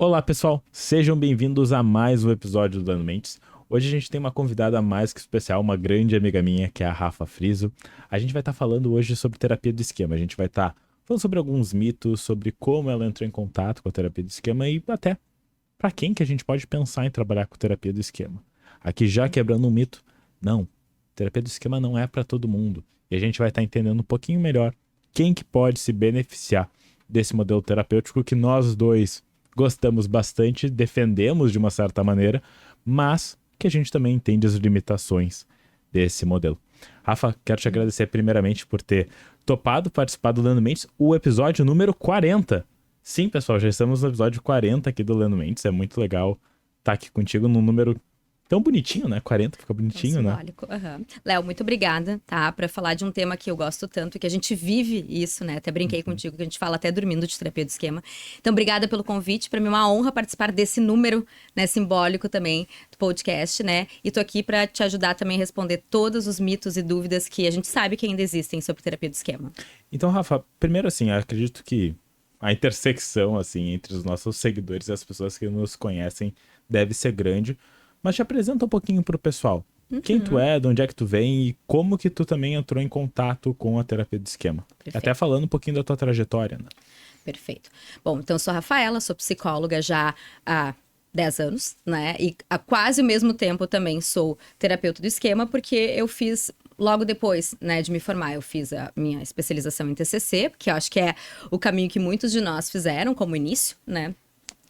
Olá pessoal, sejam bem-vindos a mais um episódio do Dando Mentes. Hoje a gente tem uma convidada mais que especial, uma grande amiga minha, que é a Rafa Friso. A gente vai estar falando hoje sobre terapia do esquema. A gente vai estar falando sobre alguns mitos, sobre como ela entrou em contato com a terapia do esquema e até para quem que a gente pode pensar em trabalhar com terapia do esquema. Aqui já quebrando um mito, não, terapia do esquema não é para todo mundo. E a gente vai estar entendendo um pouquinho melhor quem que pode se beneficiar desse modelo terapêutico que nós dois gostamos bastante, defendemos de uma certa maneira, mas que a gente também entende as limitações desse modelo. Rafa, quero te agradecer primeiramente por ter topado participar do Lendo Mentes, o episódio número 40. Sim, pessoal, já estamos no episódio 40 aqui do Lendo Mentes, é muito legal estar aqui contigo num número tão bonitinho, né? 40 fica bonitinho, né? Simbólico. Uhum. Léo, muito obrigada, tá? Pra falar de um tema que eu gosto tanto, que a gente vive isso, né? Até brinquei contigo, que a gente fala até dormindo de terapia do esquema. Então, obrigada pelo convite. Pra mim é uma honra participar desse número, né, simbólico também do podcast, né? E tô aqui pra te ajudar também a responder todos os mitos e dúvidas que a gente sabe que ainda existem sobre terapia do esquema. Então, Rafa, primeiro assim, eu acredito que a intersecção, assim, entre os nossos seguidores e as pessoas que nos conhecem deve ser grande. Mas te apresenta um pouquinho pro pessoal. Quem tu é, de onde é que tu vem e como que tu também entrou em contato com a terapia do esquema. Perfeito. Até falando um pouquinho da tua trajetória, né? Perfeito. Bom, então eu sou a Rafaela, sou psicóloga já há 10 anos, né? E há quase o mesmo tempo também sou terapeuta do esquema, porque eu fiz, logo depois, né, de me formar, eu fiz a minha especialização em TCC, porque eu acho que é o caminho que muitos de nós fizeram como início, né?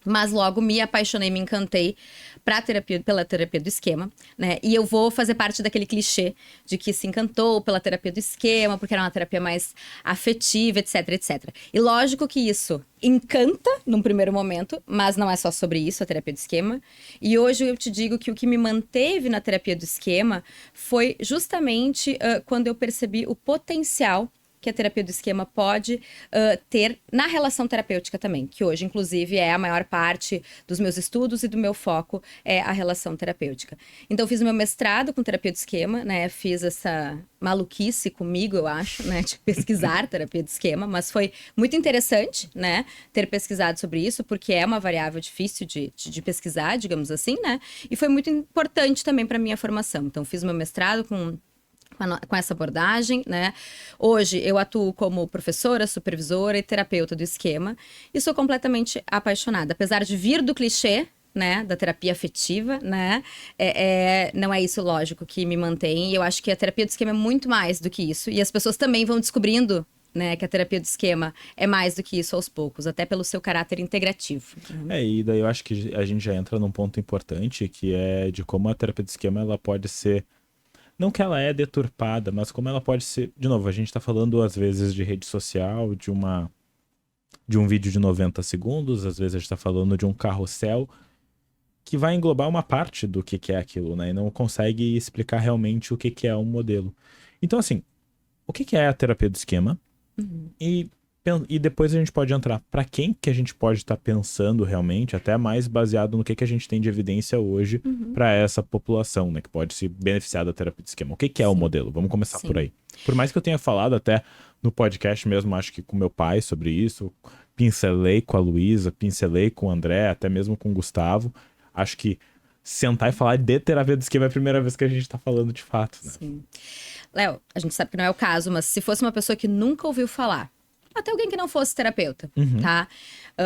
Mas logo me apaixonei, me encantei pela terapia do esquema, né? E eu vou fazer parte daquele clichê de que se encantou pela terapia do esquema, porque era uma terapia mais afetiva, etc, etc. E lógico que isso encanta num primeiro momento, mas não é só sobre isso a terapia do esquema. E hoje eu te digo que o que me manteve na terapia do esquema foi justamente quando eu percebi o potencial que a terapia do esquema pode ter na relação terapêutica também, que hoje, inclusive, é a maior parte dos meus estudos e do meu foco é a relação terapêutica. Então, fiz o meu mestrado com terapia do esquema, né? Fiz essa maluquice comigo, eu acho, né? De pesquisar terapia do esquema, mas foi muito interessante, né? Ter pesquisado sobre isso, porque é uma variável difícil de pesquisar, digamos assim, né? E foi muito importante também para minha formação. Então, fiz o meu mestrado com essa abordagem, né? Hoje eu atuo como professora, supervisora e terapeuta do esquema e sou completamente apaixonada. Apesar de vir do clichê, né, da terapia afetiva, né? Não é isso, lógico, que me mantém. E eu acho que a terapia do esquema é muito mais do que isso. E as pessoas também vão descobrindo, né, que a terapia do esquema é mais do que isso aos poucos, até pelo seu caráter integrativo. E daí eu acho que a gente já entra num ponto importante, que é de como a terapia do esquema ela pode ser. Não que ela é deturpada, mas como ela pode ser... De novo, a gente tá falando às vezes de rede social, de um vídeo de 90 segundos, às vezes a gente tá falando de um carrossel que vai englobar uma parte do que é aquilo, né? E não consegue explicar realmente o que é um modelo. Então, assim, o que é a terapia do esquema? E depois a gente pode entrar para quem que a gente pode estar pensando realmente, até mais baseado no que a gente tem de evidência hoje para essa população, né, que pode se beneficiar da terapia de esquema. O que é o modelo? Vamos começar por aí. Por mais que eu tenha falado até no podcast mesmo, acho que com meu pai sobre isso, pincelei com a Luísa, pincelei com o André, até mesmo com o Gustavo. Acho que sentar e falar de terapia de esquema é a primeira vez que a gente tá falando de fato, né? Sim. Léo, a gente sabe que não é o caso, mas se fosse uma pessoa que nunca ouviu falar, até alguém que não fosse terapeuta, tá?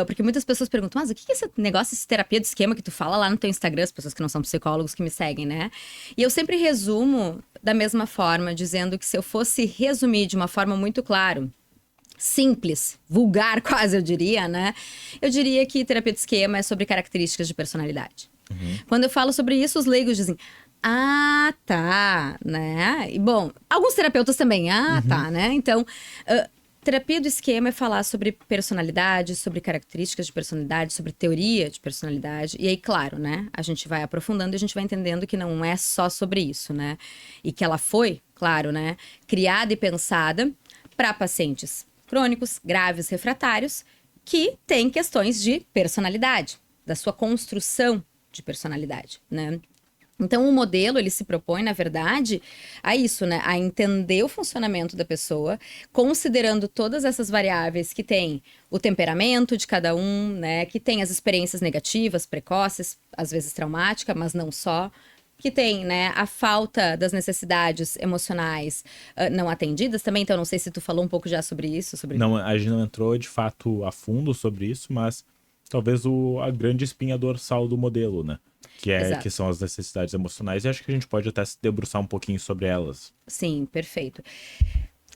Porque muitas pessoas perguntam, mas o que é esse negócio, esse terapia do esquema que tu fala lá no teu Instagram, as pessoas que não são psicólogos que me seguem, né? E eu sempre resumo da mesma forma, dizendo que se eu fosse resumir de uma forma muito clara, simples, vulgar quase eu diria, né? Eu diria que terapia de esquema é sobre características de personalidade. Quando eu falo sobre isso, os leigos dizem... Ah, tá, né? E, bom, alguns terapeutas também, tá, né? Então, terapia do esquema é falar sobre personalidade, sobre características de personalidade, sobre teoria de personalidade. E aí, claro, né? A gente vai aprofundando e a gente vai entendendo que não é só sobre isso, né? E que ela foi, claro, né? Criada e pensada para pacientes crônicos, graves, refratários, que têm questões de personalidade, da sua construção de personalidade, né? Então, o modelo, ele se propõe, na verdade, a isso, né? A entender o funcionamento da pessoa, considerando todas essas variáveis que tem o temperamento de cada um, né? Que tem as experiências negativas, precoces, às vezes traumática, mas não só. Que tem, né, a falta das necessidades emocionais não atendidas também. Então, não sei se tu falou um pouco já sobre isso. Não, a gente não entrou de fato a fundo sobre isso, mas talvez a grande espinha dorsal do modelo, né? Que Exato. são as necessidades emocionais, e acho que a gente pode até se debruçar um pouquinho sobre elas. Sim, perfeito.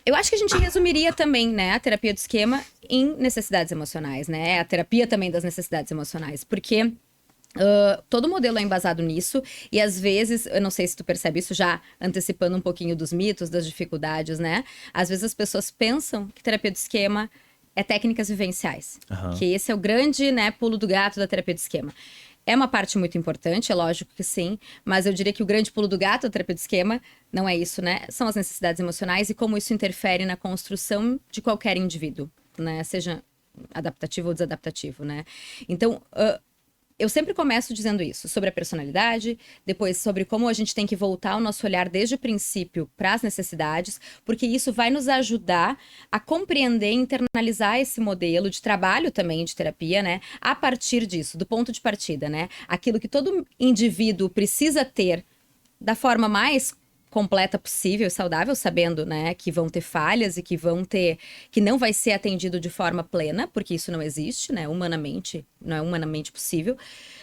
Eu acho que a gente resumiria também, né, a terapia do esquema em necessidades emocionais, né? A terapia também das necessidades emocionais, porque todo modelo é embasado nisso, e às vezes, eu não sei se tu percebe isso, já antecipando um pouquinho dos mitos, das dificuldades, né? Às vezes as pessoas pensam que terapia do esquema é técnicas vivenciais, Aham. que esse é o grande, né, pulo do gato da terapia do esquema. É uma parte muito importante, é lógico que sim, mas eu diria que o grande pulo do gato da terapia do esquema não é isso, né? São as necessidades emocionais e como isso interfere na construção de qualquer indivíduo, né? Seja adaptativo ou desadaptativo, né? Então, eu sempre começo dizendo isso, sobre a personalidade, depois sobre como a gente tem que voltar o nosso olhar desde o princípio para as necessidades, porque isso vai nos ajudar a compreender e internalizar esse modelo de trabalho também de terapia, né? A partir disso, do ponto de partida, né? Aquilo que todo indivíduo precisa ter da forma mais completa possível e saudável, sabendo, né, que vão ter falhas e que não vai ser atendido de forma plena, porque isso não existe, né, humanamente, não é humanamente possível,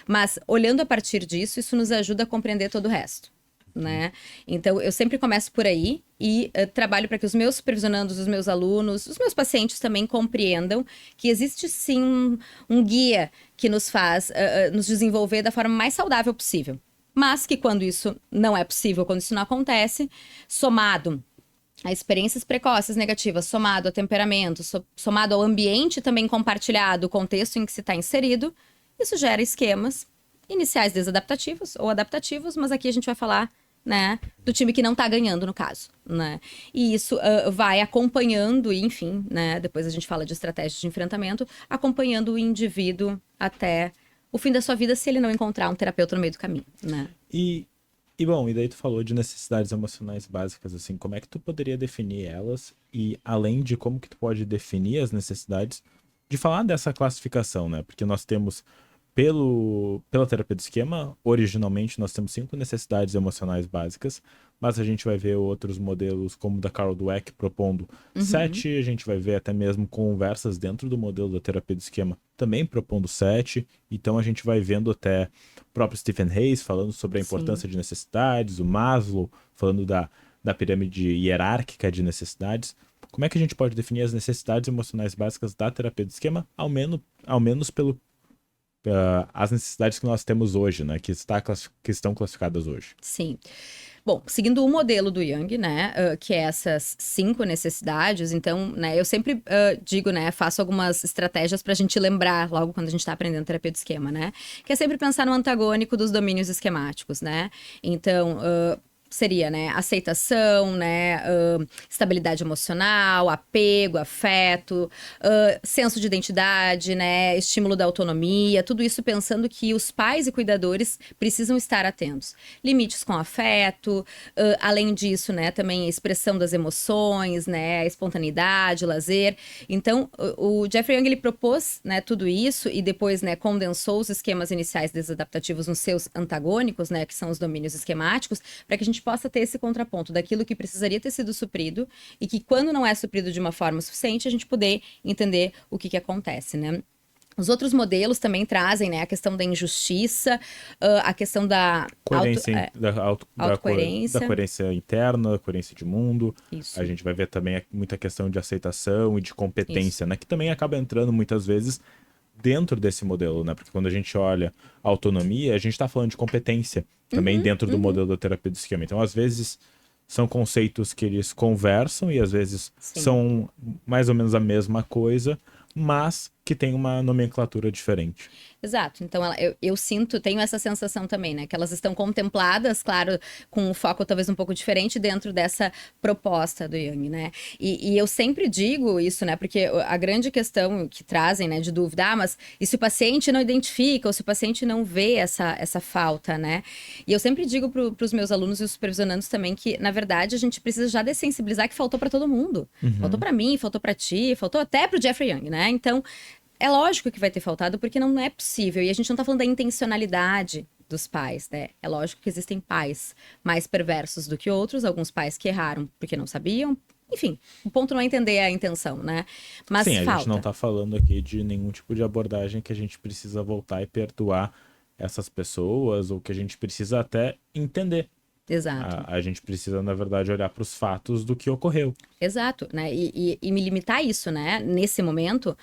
mas olhando a partir disso, isso nos ajuda a compreender todo o resto. Né? Então, eu sempre começo por aí e trabalho para que os meus supervisionandos, os meus alunos, os meus pacientes também compreendam que existe sim um guia que nos faz nos desenvolver da forma mais saudável possível. Mas que quando isso não é possível, quando isso não acontece, somado a experiências precoces negativas, somado a temperamento, somado ao ambiente também compartilhado, o contexto em que se está inserido, isso gera esquemas iniciais desadaptativos ou adaptativos, mas aqui a gente vai falar, né, do time que não está ganhando no caso, né? E isso vai acompanhando, enfim, né, depois a gente fala de estratégias de enfrentamento, acompanhando o indivíduo até o fim da sua vida se ele não encontrar um terapeuta no meio do caminho, né? Bom, e daí tu falou de necessidades emocionais básicas, assim, como é que tu poderia definir elas? E além de como que tu pode definir as necessidades, de falar dessa classificação, né? Porque nós temos, pela terapia do esquema, originalmente nós temos 5 necessidades emocionais básicas, mas a gente vai ver outros modelos, como o da Carol Dweck, propondo 7, a gente vai ver até mesmo conversas dentro do modelo da terapia do esquema, também propondo 7, então a gente vai vendo até o próprio Stephen Hayes falando sobre a importância de necessidades, o Maslow falando da pirâmide hierárquica de necessidades. Como é que a gente pode definir as necessidades emocionais básicas da terapia do esquema, ao menos pelo as necessidades que nós temos hoje, né? Que estão classificadas hoje. Sim. Bom, seguindo o modelo do Jung, né, que é essas 5 necessidades, então, né, eu sempre digo, né, faço algumas estratégias para a gente lembrar logo quando a gente está aprendendo terapia do esquema, né, que é sempre pensar no antagônico dos domínios esquemáticos, né, então, seria, né, aceitação, né, estabilidade emocional, apego, afeto, senso de identidade, né, estímulo da autonomia, tudo isso pensando que os pais e cuidadores precisam estar atentos. Limites com afeto, além disso, né, também a expressão das emoções, né, a espontaneidade, o lazer. Então, o Jeffrey Young, ele propôs, né, tudo isso e depois, né, condensou os esquemas iniciais desadaptativos nos seus antagônicos, né, que são os domínios esquemáticos, para que a gente possa ter esse contraponto daquilo que precisaria ter sido suprido e que quando não é suprido de uma forma suficiente, a gente poder entender o que acontece, né? Os outros modelos também trazem, né, a questão da injustiça, a questão da coerência, autocoerência. Da coerência interna, da coerência de mundo. Isso. A gente vai ver também muita questão de aceitação e de competência, né? Que também acaba entrando muitas vezes dentro desse modelo, né? Porque quando a gente olha a autonomia, a gente está falando de competência também dentro do modelo da terapia do esquema. Então, às vezes, são conceitos que eles conversam e às vezes são mais ou menos a mesma coisa, mas que tem uma nomenclatura diferente. Exato. Então, eu sinto, tenho essa sensação também, né? Que elas estão contempladas, claro, com um foco talvez um pouco diferente dentro dessa proposta do Jung, né? E eu sempre digo isso, né? Porque a grande questão que trazem, né, de dúvida, mas e se o paciente não identifica, ou se o paciente não vê essa falta, né? E eu sempre digo para os meus alunos e os supervisionandos também que, na verdade, a gente precisa já dessensibilizar que faltou para todo mundo. Faltou para mim, faltou para ti, faltou até para o Jeffrey Young, né? Então, é lógico que vai ter faltado, porque não é possível. E a gente não tá falando da intencionalidade dos pais, né? É lógico que existem pais mais perversos do que outros, alguns pais que erraram porque não sabiam. Enfim, o ponto não é entender a intenção, né? Mas Sim, a falta. gente não tá falando aqui de nenhum tipo de abordagem que a gente precisa voltar e perdoar essas pessoas, ou que a gente precisa até entender. Exato. A gente precisa, na verdade, olhar para os fatos do que ocorreu. Exato, né? E me limitar a isso, né? Nesse momento,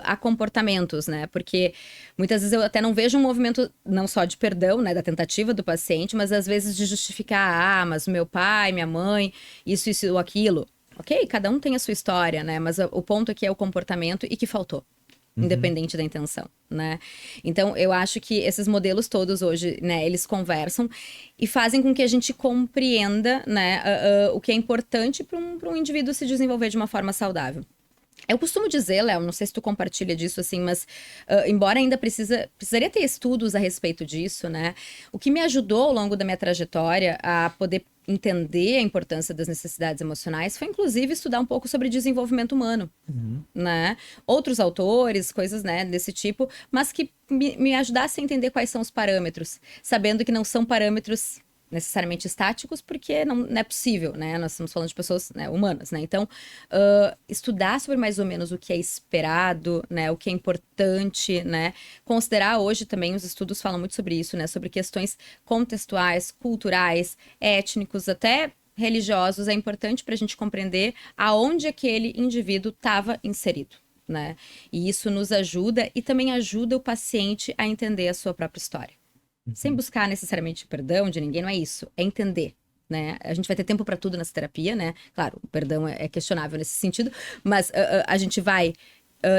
a comportamentos, né? Porque muitas vezes eu até não vejo um movimento não só de perdão, né? Da tentativa do paciente, mas às vezes de justificar, mas o meu pai, minha mãe, isso ou aquilo. Ok, cada um tem a sua história, né? Mas o ponto aqui é o comportamento e que faltou. Independente da intenção, né? Então, eu acho que esses modelos todos hoje, né, eles conversam e fazem com que a gente compreenda, né, o que é importante para um indivíduo se desenvolver de uma forma saudável. Eu costumo dizer, Léo, não sei se tu compartilha disso, assim, mas embora ainda precisaria ter estudos a respeito disso, né? O que me ajudou ao longo da minha trajetória a poder entender a importância das necessidades emocionais foi, inclusive, estudar um pouco sobre desenvolvimento humano, né? Outros autores, coisas, né, desse tipo, mas que me ajudassem a entender quais são os parâmetros, sabendo que não são parâmetros necessariamente estáticos, porque não é possível, né? Nós estamos falando de pessoas, né, humanas, né? Então, estudar sobre mais ou menos o que é esperado, né? O que é importante, né? Considerar hoje também, os estudos falam muito sobre isso, né? Sobre questões contextuais, culturais, étnicos, até religiosos. É importante para a gente compreender aonde aquele indivíduo estava inserido, né? E isso nos ajuda e também ajuda o paciente a entender a sua própria história. Sem buscar necessariamente perdão de ninguém, não é isso. É entender, né? A gente vai ter tempo para tudo nessa terapia, né? Claro, o perdão é questionável nesse sentido, mas a gente vai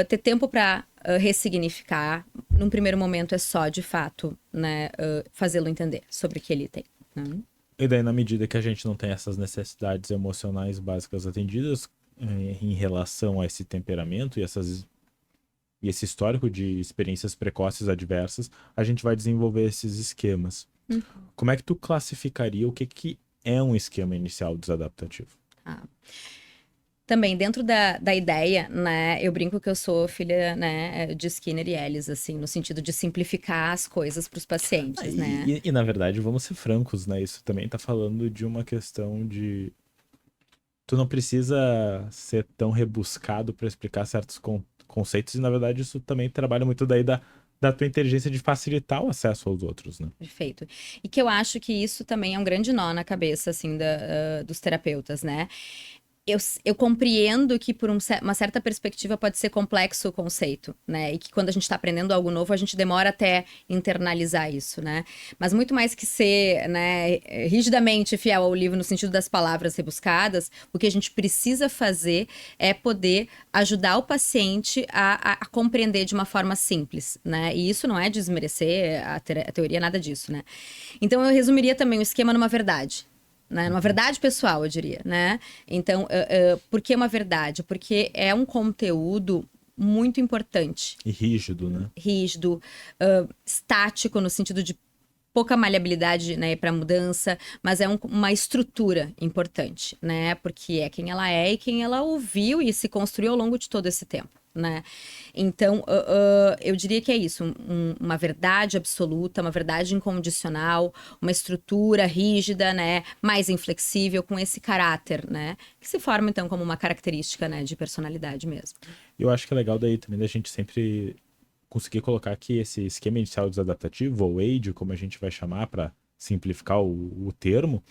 ter tempo para ressignificar. Num primeiro momento é só, de fato, né, fazê-lo entender sobre o que ele tem, né? E daí, na medida que a gente não tem essas necessidades emocionais básicas atendidas em relação a esse temperamento e esse histórico de experiências precoces adversas, a gente vai desenvolver esses esquemas. Como é que tu classificaria o que é um esquema inicial desadaptativo? Também, dentro da ideia, né, eu brinco que eu sou filha, né, de Skinner e Ellis, assim, no sentido de simplificar as coisas para os pacientes, né? E, na verdade, vamos ser francos, né? Isso também tá falando de uma questão de... Tu não precisa ser tão rebuscado para explicar certos conceitos, e, na verdade, isso também trabalha muito daí da tua inteligência de facilitar o acesso aos outros, né? Perfeito. E que eu acho que isso também é um grande nó na cabeça, assim, dos terapeutas, né? Eu compreendo que por uma certa perspectiva pode ser complexo o conceito, né? E que quando a gente está aprendendo algo novo, a gente demora até internalizar isso, né? Mas muito mais que ser, né, rigidamente fiel ao livro no sentido das palavras rebuscadas, o que a gente precisa fazer é poder ajudar o paciente a compreender de uma forma simples, né? E isso não é desmerecer a teoria, nada disso, né? Então eu resumiria também o esquema numa verdade. Né? Uma verdade pessoal, eu diria, né? Então, por que uma verdade? Porque é um conteúdo muito importante. E rígido, né? Rígido, estático, no sentido de pouca maleabilidade, né, para mudança, mas é uma estrutura importante, né? Porque é quem ela é e quem ela ouviu e se construiu ao longo de todo esse tempo, né? Então, eu diria que é isso, uma verdade absoluta, uma verdade incondicional, uma estrutura rígida, né, mais inflexível, com esse caráter, né, que se forma, então, como uma característica, né, de personalidade mesmo. Eu acho que é legal daí também da gente sempre conseguir colocar que esse esquema inicial desadaptativo, ou AID, como a gente vai chamar para simplificar o termo,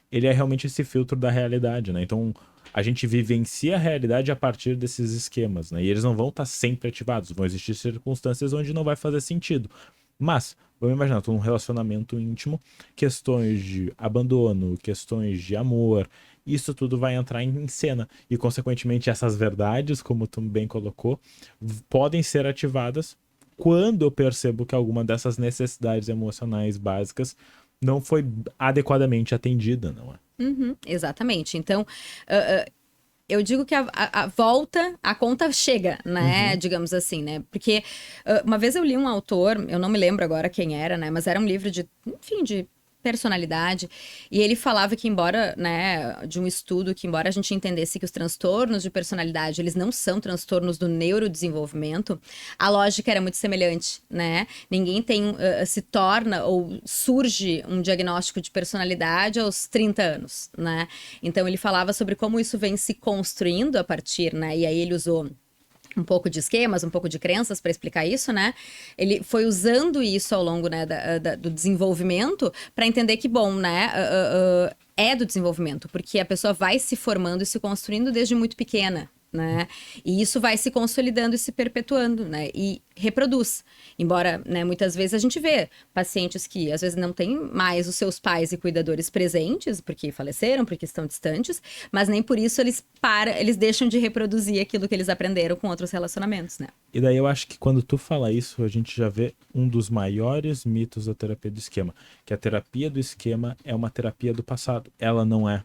ele é realmente esse filtro da realidade, né? Então, a gente vivencia a realidade a partir desses esquemas, né? E eles não vão estar sempre ativados, vão existir circunstâncias onde não vai fazer sentido. Mas, vamos imaginar, tô num relacionamento íntimo, questões de abandono, questões de amor, isso tudo vai entrar em cena. E, consequentemente, essas verdades, como tu bem colocou, podem ser ativadas quando eu percebo que alguma dessas necessidades emocionais básicas não foi adequadamente atendida, não é? Uhum, exatamente. Então, eu digo que a volta, a conta chega, né? Digamos assim, né? Porque uma vez eu li um autor, eu não me lembro agora quem era, né? Mas era um livro de, enfim, de personalidade, e ele falava que embora, né, de um estudo que embora a gente entendesse que os transtornos de personalidade, eles não são transtornos do neurodesenvolvimento, a lógica era muito semelhante, né? Ninguém tem, se torna ou surge um diagnóstico de personalidade aos 30 anos, né? Então ele falava sobre como isso vem se construindo a partir, né? E aí ele usou um pouco de esquemas, um pouco de crenças para explicar isso, né? Ele foi usando isso ao longo, né, do desenvolvimento para entender que, bom, né, é do desenvolvimento, porque a pessoa vai se formando e se construindo desde muito pequena, né? E isso vai se consolidando e se perpetuando, né? E reproduz. Embora, né, muitas vezes a gente vê pacientes que às vezes não têm mais os seus pais e cuidadores presentes, porque faleceram, porque estão distantes, mas nem por isso eles deixam de reproduzir aquilo que eles aprenderam com outros relacionamentos, né? E daí eu acho que quando tu fala isso, a gente já vê um dos maiores mitos da terapia do esquema, que a terapia do esquema é uma terapia do passado. Ela não é.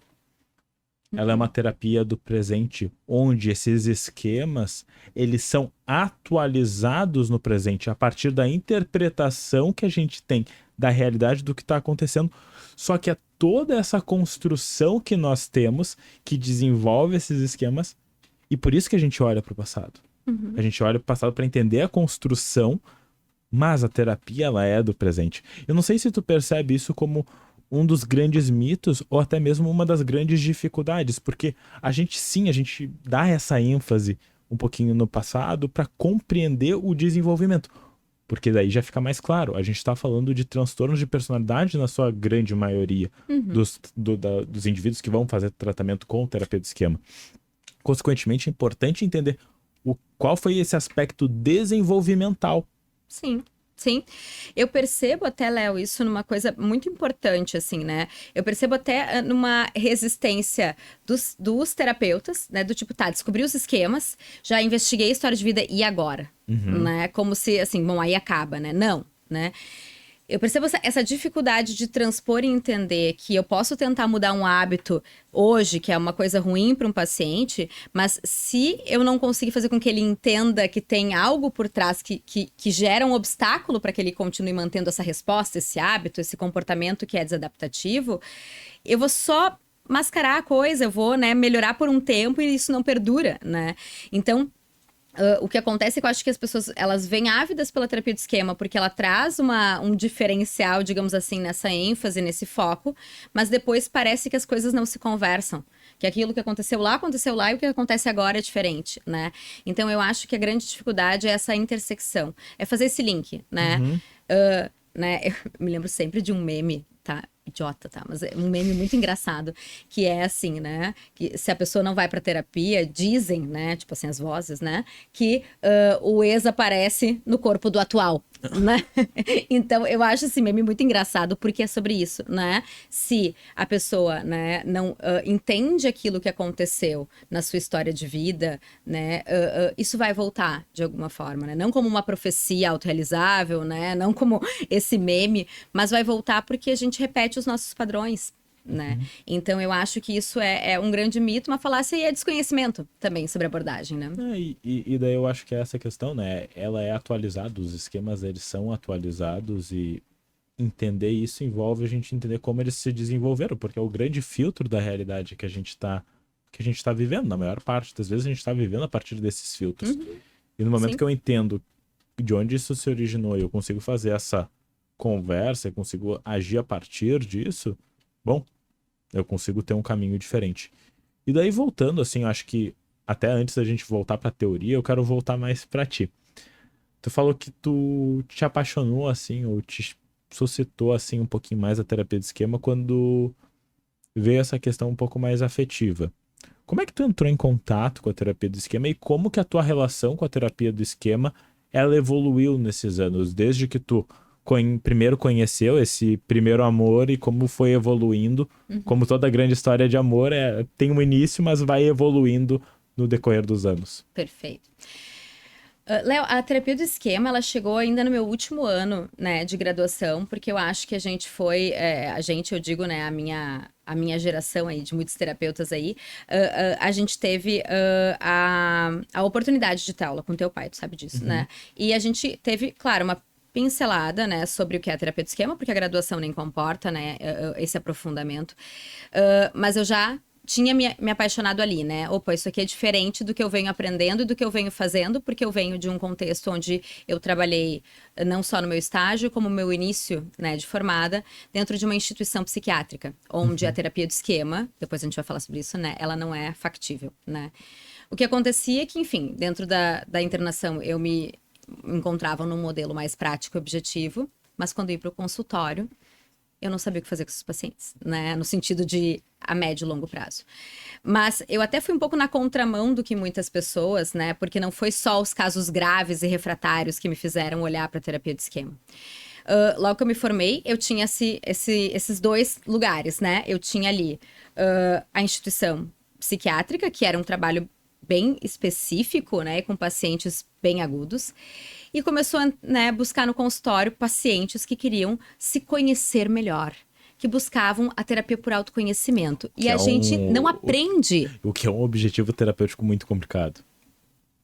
Ela é uma terapia do presente, onde esses esquemas, eles são atualizados no presente, a partir da interpretação que a gente tem da realidade do que está acontecendo. Só que é toda essa construção que nós temos que desenvolve esses esquemas, e por isso que a gente olha para o passado. A gente olha para o passado para entender a construção, mas a terapia, ela é do presente. Eu não sei se tu percebe isso como um dos grandes mitos ou até mesmo uma das grandes dificuldades, porque a gente dá essa ênfase um pouquinho no passado para compreender o desenvolvimento, porque daí já fica mais claro, a gente está falando de transtornos de personalidade na sua grande maioria dos indivíduos que vão fazer tratamento com terapia do esquema. Consequentemente, é importante entender qual foi esse aspecto desenvolvimental. Sim. Sim, eu percebo até, Léo, isso numa coisa muito importante, assim, né? Eu percebo até numa resistência dos terapeutas, né? Do tipo, tá, descobri os esquemas, já investiguei a história de vida, e agora? Né? Como se, assim, bom, aí acaba, né? Não, né? Eu percebo essa dificuldade de transpor e entender que eu posso tentar mudar um hábito hoje, que é uma coisa ruim para um paciente, mas se eu não conseguir fazer com que ele entenda que tem algo por trás que gera um obstáculo para que ele continue mantendo essa resposta, esse hábito, esse comportamento que é desadaptativo, eu vou só mascarar a coisa, eu vou, né, melhorar por um tempo e isso não perdura, né? Então, o que acontece é que eu acho que as pessoas, elas vêm ávidas pela terapia de esquema, porque ela traz um diferencial, digamos assim, nessa ênfase, nesse foco, mas depois parece que as coisas não se conversam. Que aquilo que aconteceu lá, e o que acontece agora é diferente, né? Então, eu acho que a grande dificuldade é essa intersecção. É fazer esse link, né? Né? Eu me lembro sempre de um meme, tá? Idiota, tá? Mas é um meme muito engraçado, que é assim, né? Que se a pessoa não vai pra terapia, dizem, né? Tipo assim, as vozes, né? Que o ex aparece no corpo do atual, né? Então, eu acho esse meme muito engraçado, porque é sobre isso, né? Se a pessoa, né, não entende aquilo que aconteceu na sua história de vida, né? Isso vai voltar, de alguma forma, né? Não como uma profecia autorrealizável, né? Não como esse meme, mas vai voltar porque a gente repete os nossos padrões, né? Então, eu acho que isso é um grande mito, uma falácia e é desconhecimento também sobre a abordagem, né? E daí eu acho que é essa questão, né? Ela é atualizada, os esquemas, eles são atualizados e entender isso envolve a gente entender como eles se desenvolveram, porque é o grande filtro da realidade que a gente tá vivendo. Na maior parte das vezes a gente tá vivendo a partir desses filtros. E no momento Sim. que eu entendo de onde isso se originou e eu consigo fazer essa conversa, eu consigo agir a partir disso, bom, eu consigo ter um caminho diferente. E daí voltando, assim, eu acho que até antes da gente voltar pra teoria, eu quero voltar mais pra ti. Tu falou que tu te apaixonou, assim, ou te suscitou, assim, um pouquinho mais a terapia de esquema quando veio essa questão um pouco mais afetiva. Como é que tu entrou em contato com a terapia do esquema e como que a tua relação com a terapia do esquema ela evoluiu nesses anos, desde que tu primeiro conheceu esse primeiro amor e como foi evoluindo. Como toda grande história de amor, tem um início, mas vai evoluindo no decorrer dos anos. Perfeito. Léo, a terapia do esquema, ela chegou ainda no meu último ano, né, de graduação, porque eu acho que a gente foi, eu digo, né, a minha geração aí, de muitos terapeutas aí, a gente teve a oportunidade de ter aula com teu pai, tu sabe disso, né? E a gente teve, claro, uma pincelada, né, sobre o que é a terapia do esquema, porque a graduação nem comporta, né, esse aprofundamento. Mas eu já tinha me apaixonado ali, né? Opa, isso aqui é diferente do que eu venho aprendendo e do que eu venho fazendo, porque eu venho de um contexto onde eu trabalhei não só no meu estágio, como no meu início, né, de formada, dentro de uma instituição psiquiátrica, onde a terapia do esquema, depois a gente vai falar sobre isso, né, ela não é factível, né? O que acontecia é que, enfim, dentro da internação eu me encontrava num modelo mais prático e objetivo, mas quando ia para o consultório, eu não sabia o que fazer com esses pacientes, né? No sentido de a médio e longo prazo. Mas eu até fui um pouco na contramão do que muitas pessoas, né? Porque não foi só os casos graves e refratários que me fizeram olhar para a terapia de esquema. Logo que eu me formei, eu tinha esses dois lugares, né? Eu tinha ali a instituição psiquiátrica, que era um trabalho bem específico, né? Com pacientes bem agudos. E começou a, né, buscar no consultório pacientes que queriam se conhecer melhor, que buscavam a terapia por autoconhecimento. E a gente não aprende. O que é um objetivo terapêutico muito complicado.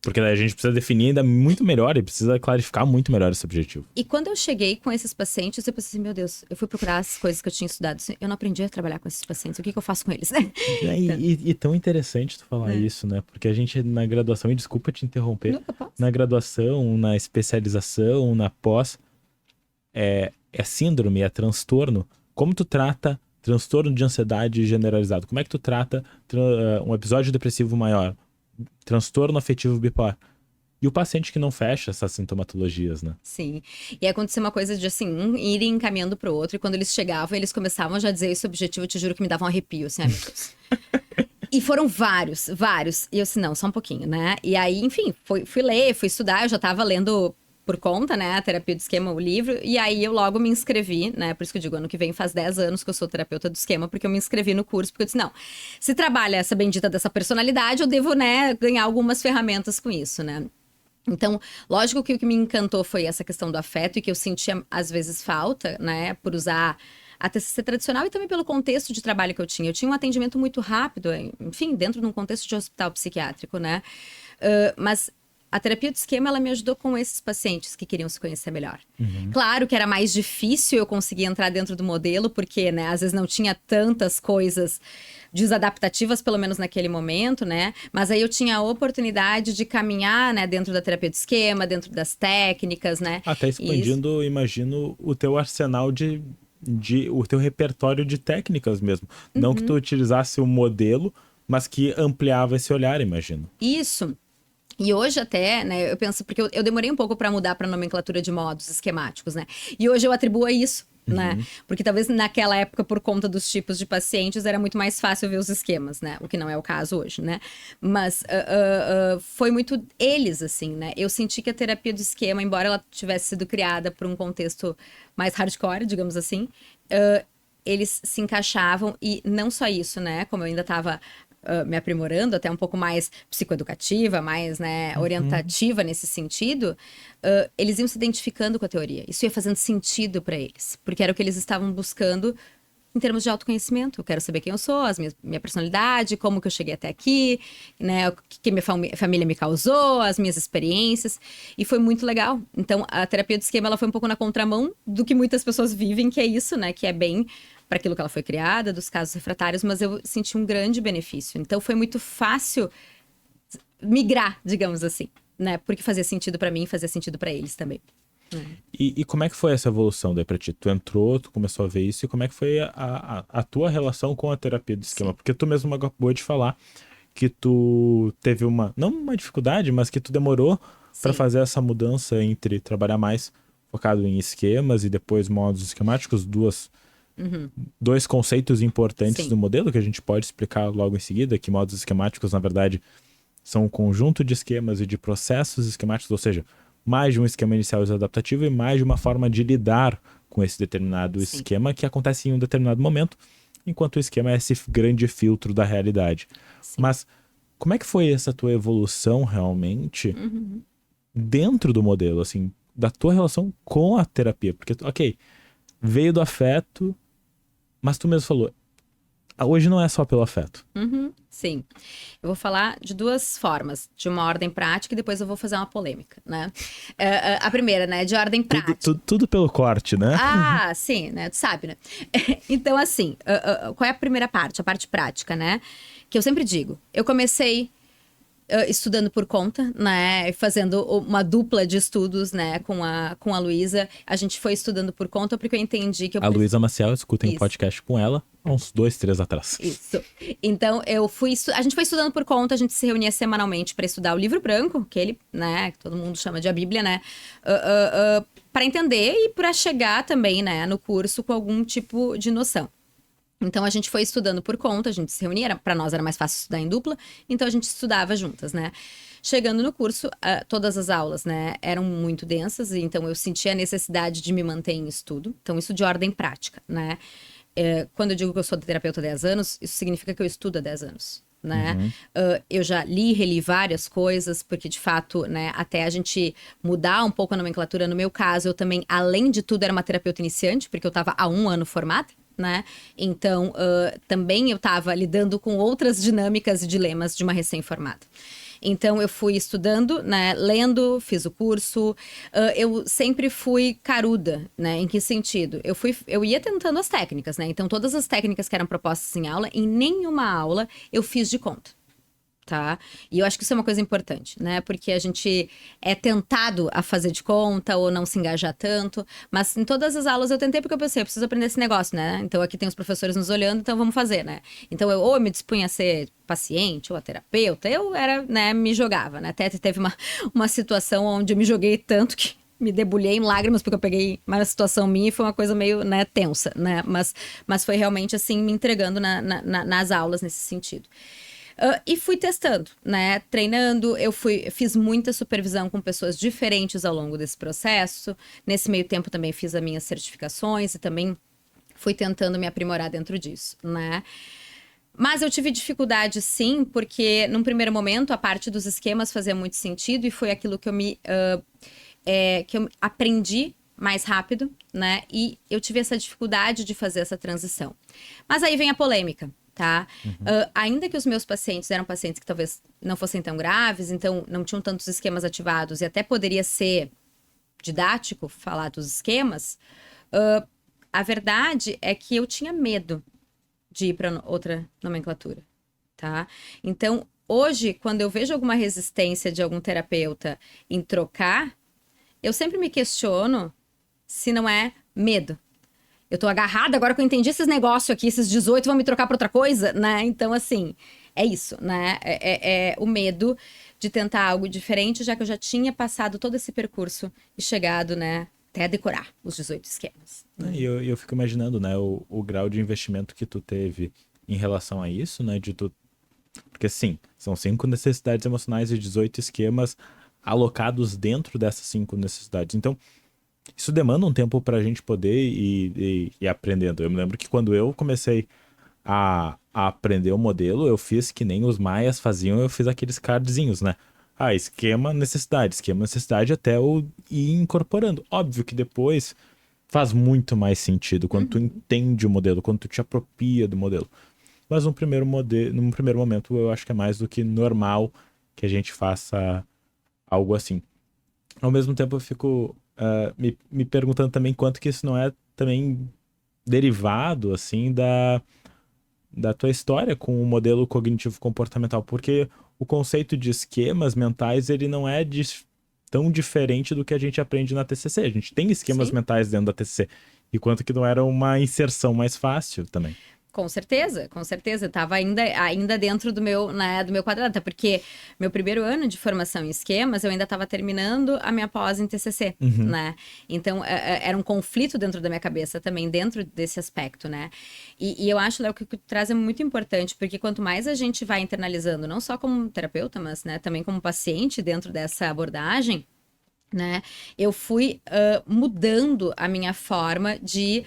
Porque daí a gente precisa definir ainda muito melhor e precisa clarificar muito melhor esse objetivo. E quando eu cheguei com esses pacientes, eu pensei assim, meu Deus, eu fui procurar as coisas que eu tinha estudado. Eu não aprendi a trabalhar com esses pacientes, o que eu faço com eles? E tão interessante tu falar isso, né? Porque a gente na graduação, e desculpa te interromper, Nunca posso. na graduação, na especialização, na pós, é síndrome, é transtorno. Como tu trata transtorno de ansiedade generalizado? Como é que tu trata um episódio depressivo maior? Transtorno afetivo bipolar. E o paciente que não fecha essas sintomatologias, né? Sim. E aconteceu uma coisa de, assim, um ir encaminhando pro outro. E quando eles chegavam, eles começavam já a dizer esse objetivo. Eu te juro que me dava um arrepio, assim, ai meu Deus. E foram vários. E eu assim, não, só um pouquinho, né? E aí, enfim, fui ler, fui estudar. Eu já tava lendo por conta, né, a terapia do esquema, o livro. E aí eu logo me inscrevi, né? Por isso que eu digo, ano que vem faz 10 anos que eu sou terapeuta do esquema, porque eu me inscrevi no curso, porque eu disse, não, se trabalha essa bendita dessa personalidade, eu devo, né, ganhar algumas ferramentas com isso, né? Então, lógico que o que me encantou foi essa questão do afeto e que eu sentia, às vezes, falta, né, por usar a TCC tradicional e também pelo contexto de trabalho que eu tinha. Eu tinha um atendimento muito rápido, enfim, dentro de um contexto de hospital psiquiátrico, né? Mas a terapia do esquema, ela me ajudou com esses pacientes que queriam se conhecer melhor. Claro que era mais difícil eu conseguir entrar dentro do modelo, porque, né, às vezes não tinha tantas coisas desadaptativas, pelo menos naquele momento, né? Mas aí eu tinha a oportunidade de caminhar, né, dentro da terapia do esquema, dentro das técnicas, né? Até expandindo, imagino, o teu arsenal o teu repertório de técnicas mesmo. Não que tu utilizasse o modelo, mas que ampliava esse olhar, imagino. Isso. E hoje até, né, eu penso, porque eu demorei um pouco para mudar para nomenclatura de modos esquemáticos, né? E hoje eu atribuo a isso, né? Porque talvez naquela época, por conta dos tipos de pacientes, era muito mais fácil ver os esquemas, né? O que não é o caso hoje, né? Mas foi muito eles, assim, né? Eu senti que a terapia do esquema, embora ela tivesse sido criada por um contexto mais hardcore, digamos assim, eles se encaixavam e não só isso, né? Como eu ainda estava me aprimorando, até um pouco mais psicoeducativa, mais, né, orientativa nesse sentido, eles iam se identificando com a teoria. Isso ia fazendo sentido para eles, porque era o que eles estavam buscando em termos de autoconhecimento. Eu quero saber quem eu sou, minha personalidade, como que eu cheguei até aqui, né, o que minha família me causou, as minhas experiências, e foi muito legal. Então, a terapia do esquema, ela foi um pouco na contramão do que muitas pessoas vivem, que é isso, né, que é bem para aquilo que ela foi criada, dos casos refratários, mas eu senti um grande benefício. Então, foi muito fácil migrar, digamos assim, né? Porque fazia sentido para mim e fazia sentido para eles também. E como é que foi essa evolução daí pra ti? Tu entrou, tu começou a ver isso, e como é que foi a tua relação com a terapia do esquema? Sim. Porque tu mesmo acabou de falar que tu teve não uma dificuldade, mas que tu demorou para fazer essa mudança entre trabalhar mais focado em esquemas e depois modos esquemáticos, dois conceitos importantes do modelo que a gente pode explicar logo em seguida, que modos esquemáticos, na verdade, são um conjunto de esquemas e de processos esquemáticos, ou seja, mais de um esquema inicial adaptativo e mais de uma forma de lidar com esse determinado Sim. esquema que acontece em um determinado momento, enquanto o esquema é esse grande filtro da realidade. Sim. Mas como é que foi essa tua evolução realmente Uhum. dentro do modelo, assim, da tua relação com a terapia? Porque, ok, veio do afeto, mas tu mesmo falou, hoje não é só pelo afeto. Uhum, sim. Eu vou falar de duas formas, de uma ordem prática e depois eu vou fazer uma polêmica, né? A primeira, né, de ordem prática. Tudo pelo corte, né? Ah, sim, né? Tu sabe, né? Então, assim, qual é a primeira parte? A parte prática, né? Que eu sempre digo. Eu comecei estudando por conta, né? Fazendo uma dupla de estudos, né? Com a Luísa. A gente foi estudando por conta porque eu entendi que eu A Luísa Maciel, escutem o Isso. podcast com ela há uns 2, 3 atrás. Isso. Então, a gente foi estudando por conta, a gente se reunia semanalmente para estudar o livro branco, aquele, né, que todo mundo chama de a Bíblia, né, para entender e para chegar também, né, no curso com algum tipo de noção. Então, a gente foi estudando por conta, a gente se reunia, para nós era mais fácil estudar em dupla, então a gente estudava juntas, né. Chegando no curso, todas as aulas, né, eram muito densas, então eu sentia a necessidade de me manter em estudo. Então, isso de ordem prática, né. Quando eu digo que eu sou terapeuta há 10 anos, isso significa que eu estudo há 10 anos, né? Eu já li e reli várias coisas, porque de fato, né, até a gente mudar um pouco a nomenclatura, no meu caso, eu também, além de tudo, era uma terapeuta iniciante, porque eu estava há 1 ano formada, né? Então, também eu estava lidando com outras dinâmicas e dilemas de uma recém-formada. Então, eu fui estudando, né, lendo, fiz o curso. Eu sempre fui caruda, né? Em que sentido? Eu ia tentando as técnicas, né? Então, todas as técnicas que eram propostas em aula, em nenhuma aula eu fiz de conta. Tá? E eu acho que isso é uma coisa importante, né? Porque a gente é tentado a fazer de conta ou não se engajar tanto, mas em todas as aulas eu tentei porque eu pensei, eu preciso aprender esse negócio, né? Então aqui tem os professores nos olhando, então vamos fazer, né? Então ou eu me dispunha a ser paciente ou a terapeuta, eu era, né, me jogava, né? Até teve uma situação onde eu me joguei tanto que me debulhei em lágrimas porque eu peguei uma situação minha e foi uma coisa meio, né, tensa, né? Mas foi realmente assim, me entregando nas aulas nesse sentido. E fui testando, né? Treinando, fiz muita supervisão com pessoas diferentes ao longo desse processo. Nesse meio tempo também fiz as minhas certificações e também fui tentando me aprimorar dentro disso, né? Mas eu tive dificuldade, sim, porque num primeiro momento a parte dos esquemas fazia muito sentido e foi aquilo que que eu aprendi mais rápido, né? E eu tive essa dificuldade de fazer essa transição. Mas aí vem a polêmica, tá? Ainda que os meus pacientes eram pacientes que talvez não fossem tão graves, então não tinham tantos esquemas ativados e até poderia ser didático falar dos esquemas, a verdade é que eu tinha medo de ir para outra nomenclatura, tá? Então, hoje, quando eu vejo alguma resistência de algum terapeuta em trocar, eu sempre me questiono se não é medo. Eu tô agarrada, agora que eu entendi esses negócios aqui, esses 18 vão me trocar pra outra coisa, né? Então, assim, é isso, né? É o medo de tentar algo diferente, já que eu já tinha passado todo esse percurso e chegado, né, até decorar os 18 esquemas. E eu fico imaginando, né, o grau de investimento que tu teve em relação a isso, né, porque sim, são 5 necessidades emocionais e 18 esquemas alocados dentro dessas 5 necessidades. Então, isso demanda um tempo pra gente poder ir aprendendo. Eu me lembro que quando eu comecei a aprender o modelo, eu fiz que nem os maias faziam, eu fiz aqueles cardzinhos, né? Esquema, necessidade, até eu ir incorporando. Óbvio que depois faz muito mais sentido quando tu entende o modelo, quando tu te apropria do modelo. Mas num primeiro momento, eu acho que é mais do que normal que a gente faça algo assim. Ao mesmo tempo, eu fico me perguntando também quanto que isso não é também derivado, assim, da tua história com o modelo cognitivo comportamental, porque o conceito de esquemas mentais, ele não é tão diferente do que a gente aprende na TCC. A gente tem esquemas Sim. mentais dentro da TCC, e quanto que não era uma inserção mais fácil também. Com certeza, com certeza. Eu tava ainda dentro do meu, né, do meu quadrado, até porque meu primeiro ano de formação em esquemas, eu ainda estava terminando a minha pós em TCC, né? Então, era um conflito dentro da minha cabeça também, dentro desse aspecto, né? E eu acho, Léo, que o que tu traz é muito importante, porque quanto mais a gente vai internalizando, não só como terapeuta, mas, né, também como paciente dentro dessa abordagem, né? Eu fui mudando a minha forma de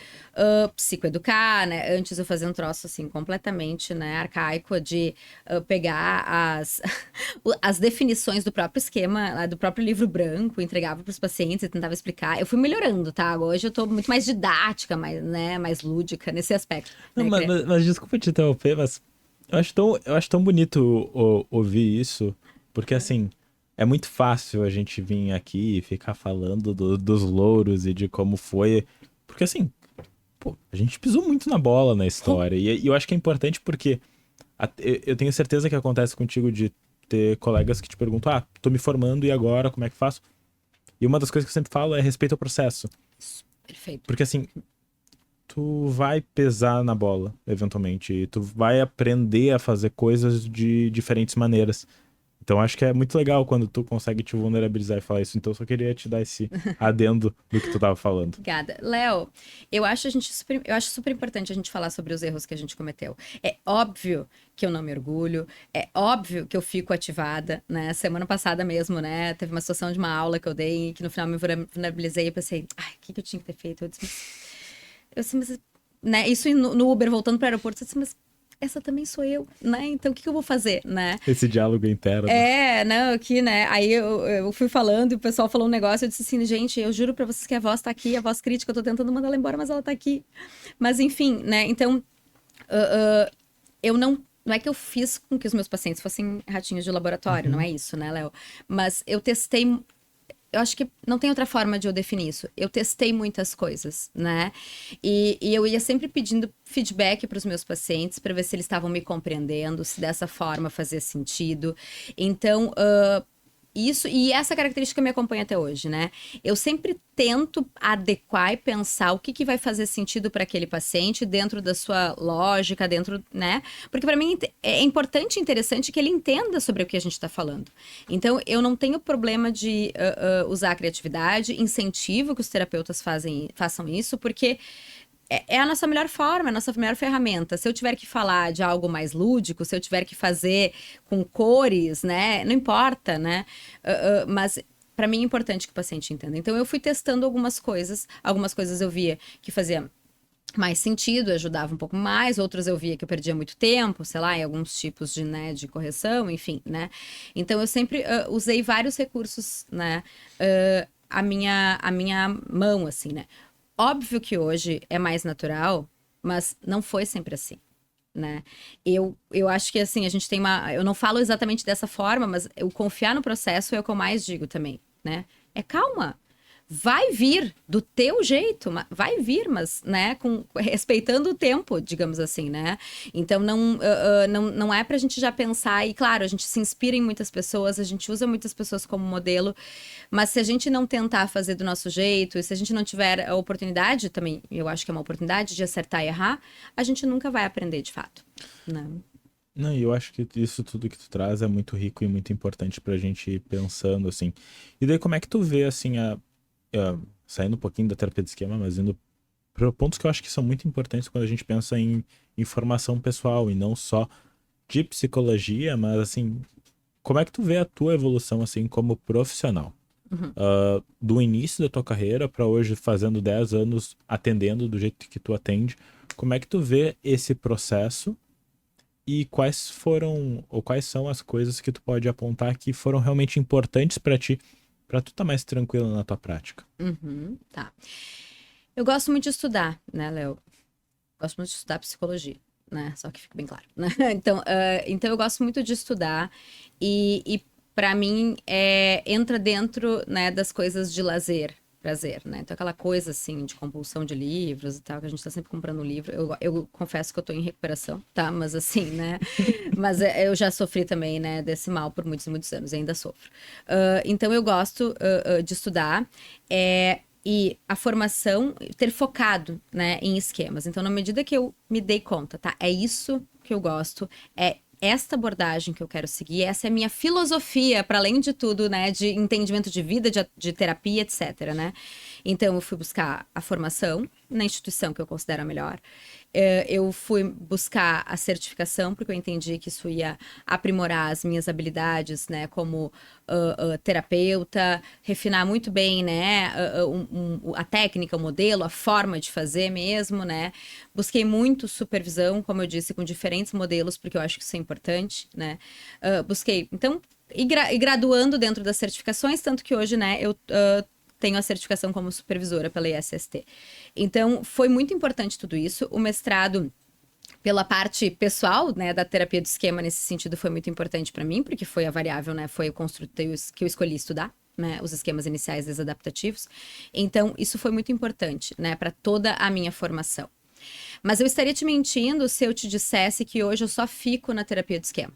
psicoeducar, né? Antes eu fazia um troço, assim, completamente, né, arcaico, de pegar as definições do próprio esquema, do próprio livro branco, entregava para os pacientes e tentava explicar. Eu fui melhorando, tá? Hoje eu tô muito mais didática, mais, né, mais lúdica nesse aspecto, Não, né? mas desculpa te interromper, mas eu acho tão bonito ouvir isso, porque assim, é muito fácil a gente vir aqui e ficar falando dos louros e de como foi. Porque assim, pô, a gente pisou muito na bola na história. E eu acho que é importante porque eu tenho certeza que acontece contigo de ter colegas que te perguntam: ah, tô me formando e agora, como é que faço? E uma das coisas que eu sempre falo é respeito ao processo. Perfeito. Porque assim, tu vai pesar na bola, eventualmente, e tu vai aprender a fazer coisas de diferentes maneiras. Então acho que é muito legal quando tu consegue te vulnerabilizar e falar isso. Então eu só queria te dar esse adendo do que tu tava falando. Obrigada. Léo, eu acho super importante a gente falar sobre os erros que a gente cometeu. É óbvio que eu não me orgulho, é óbvio que eu fico ativada, né? Semana passada mesmo, né? Teve uma situação de uma aula que eu dei, que no final me vulnerabilizei e pensei, ai, o que eu tinha que ter feito? Eu disse, mas, né? Isso no Uber, voltando para o aeroporto, eu disse, mas essa também sou eu, né? Então o que eu vou fazer, né? Esse diálogo interno. Não, aqui, né? Aí eu fui falando e o pessoal falou um negócio. Eu disse assim, gente, eu juro pra vocês que a voz tá aqui, a voz crítica. Eu tô tentando mandar ela embora, mas ela tá aqui. Mas enfim, né? Então, eu não. Não é que eu fiz com que os meus pacientes fossem ratinhos de laboratório, não é isso, né, Léo? Mas eu testei. Eu acho que não tem outra forma de eu definir isso. Eu testei muitas coisas, né? E eu ia sempre pedindo feedback para os meus pacientes para ver se eles estavam me compreendendo, se dessa forma fazia sentido. Então, isso e essa característica me acompanha até hoje, né? Eu sempre tento adequar e pensar o que vai fazer sentido para aquele paciente dentro da sua lógica, dentro, né? Porque para mim é importante e interessante que ele entenda sobre o que a gente está falando. Então, eu não tenho problema de usar a criatividade, incentivo que os terapeutas façam isso, porque é a nossa melhor forma, é a nossa melhor ferramenta. Se eu tiver que falar de algo mais lúdico, se eu tiver que fazer com cores, né? Não importa, né? Mas para mim é importante que o paciente entenda. Então eu fui testando algumas coisas eu via que fazia mais sentido, ajudava um pouco mais, outras eu via que eu perdia muito tempo, sei lá, em alguns tipos de, né, de correção, enfim, né? Então eu sempre usei vários recursos, né, a minha mão, assim, né? Óbvio que hoje é mais natural, mas não foi sempre assim, né? Eu acho que, assim, a gente tem uma... Eu não falo exatamente dessa forma, mas o confiar no processo é o que eu mais digo também, né? É calma. Vai vir do teu jeito, vai vir, mas, né, respeitando o tempo, digamos assim, né? Então, não é pra gente já pensar, e claro, a gente se inspira em muitas pessoas, a gente usa muitas pessoas como modelo, mas se a gente não tentar fazer do nosso jeito, e se a gente não tiver a oportunidade também, eu acho que é uma oportunidade de acertar e errar, a gente nunca vai aprender de fato, né? Não, e eu acho que isso tudo que tu traz é muito rico e muito importante pra gente ir pensando, assim. E daí, como é que tu vê, assim, saindo um pouquinho da terapia de esquema, mas indo para pontos que eu acho que são muito importantes quando a gente pensa em informação pessoal e não só de psicologia, mas, assim, como é que tu vê a tua evolução, assim, como profissional? Do início da tua carreira para hoje, fazendo 10 anos, atendendo do jeito que tu atende, como é que tu vê esse processo? E quais foram, ou quais são as coisas que tu pode apontar que foram realmente importantes pra ti, pra tu estar mais tranquilo na tua prática? Uhum, tá. Eu gosto muito de estudar, né, Léo? Gosto muito de estudar psicologia, né? Só que fica bem claro, né? Então eu gosto muito de estudar e para mim entra dentro, né, das coisas de lazer, prazer, né? Então aquela coisa assim de compulsão de livros e tal, que a gente tá sempre comprando livro. Eu confesso que eu tô em recuperação, tá? Mas assim, né? Mas eu já sofri também, né, desse mal por muitos e muitos anos, e ainda sofro. Então eu gosto de estudar. E a formação, ter focado, né, em esquemas. Então, na medida que eu me dei conta, tá? É isso que eu gosto, é esta abordagem que eu quero seguir, essa é a minha filosofia, para além de tudo, né, de entendimento de vida, de terapia, etc, né? Então, eu fui buscar a formação na instituição que eu considero a melhor. Eu fui buscar a certificação, porque eu entendi que isso ia aprimorar as minhas habilidades, né, como terapeuta, refinar muito bem, né, a técnica, o modelo, a forma de fazer mesmo, né. Busquei muito supervisão, como eu disse, com diferentes modelos, porque eu acho que isso é importante, né. Busquei, então, e graduando dentro das certificações, tanto que hoje, né, eu tenho a certificação como supervisora pela ISST. Então, foi muito importante tudo isso. O mestrado, pela parte pessoal, né, da terapia do esquema, nesse sentido, foi muito importante para mim, porque foi a variável, né, foi o construto que eu escolhi estudar, né, os esquemas iniciais desadaptativos. Então, isso foi muito importante, né, para toda a minha formação. Mas eu estaria te mentindo se eu te dissesse que hoje eu só fico na terapia do esquema.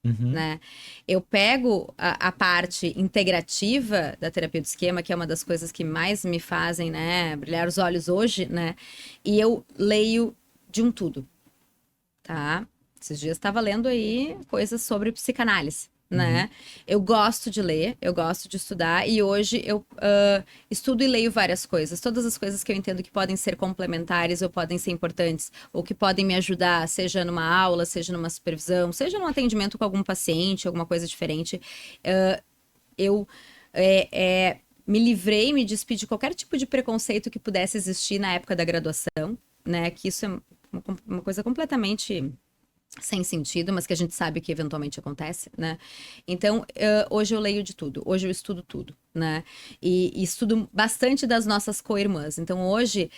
Né? Eu pego a parte integrativa da terapia do esquema, que é uma das coisas que mais me fazem, né, brilhar os olhos hoje, né? E eu leio de um tudo, tá? Esses dias estava lendo aí coisas sobre psicanálise, né? Eu gosto de ler, eu gosto de estudar, e hoje eu estudo e leio várias coisas. Todas as coisas que eu entendo que podem ser complementares ou podem ser importantes, ou que podem me ajudar, seja numa aula, seja numa supervisão, seja num atendimento com algum paciente, alguma coisa diferente. Eu me livrei, me despedi de qualquer tipo de preconceito que pudesse existir na época da graduação, né? Que isso é uma coisa completamente sem sentido, mas que a gente sabe que eventualmente acontece, né? Então, hoje eu leio de tudo, hoje eu estudo tudo, né? E estudo bastante das nossas co-irmãs. Então, hoje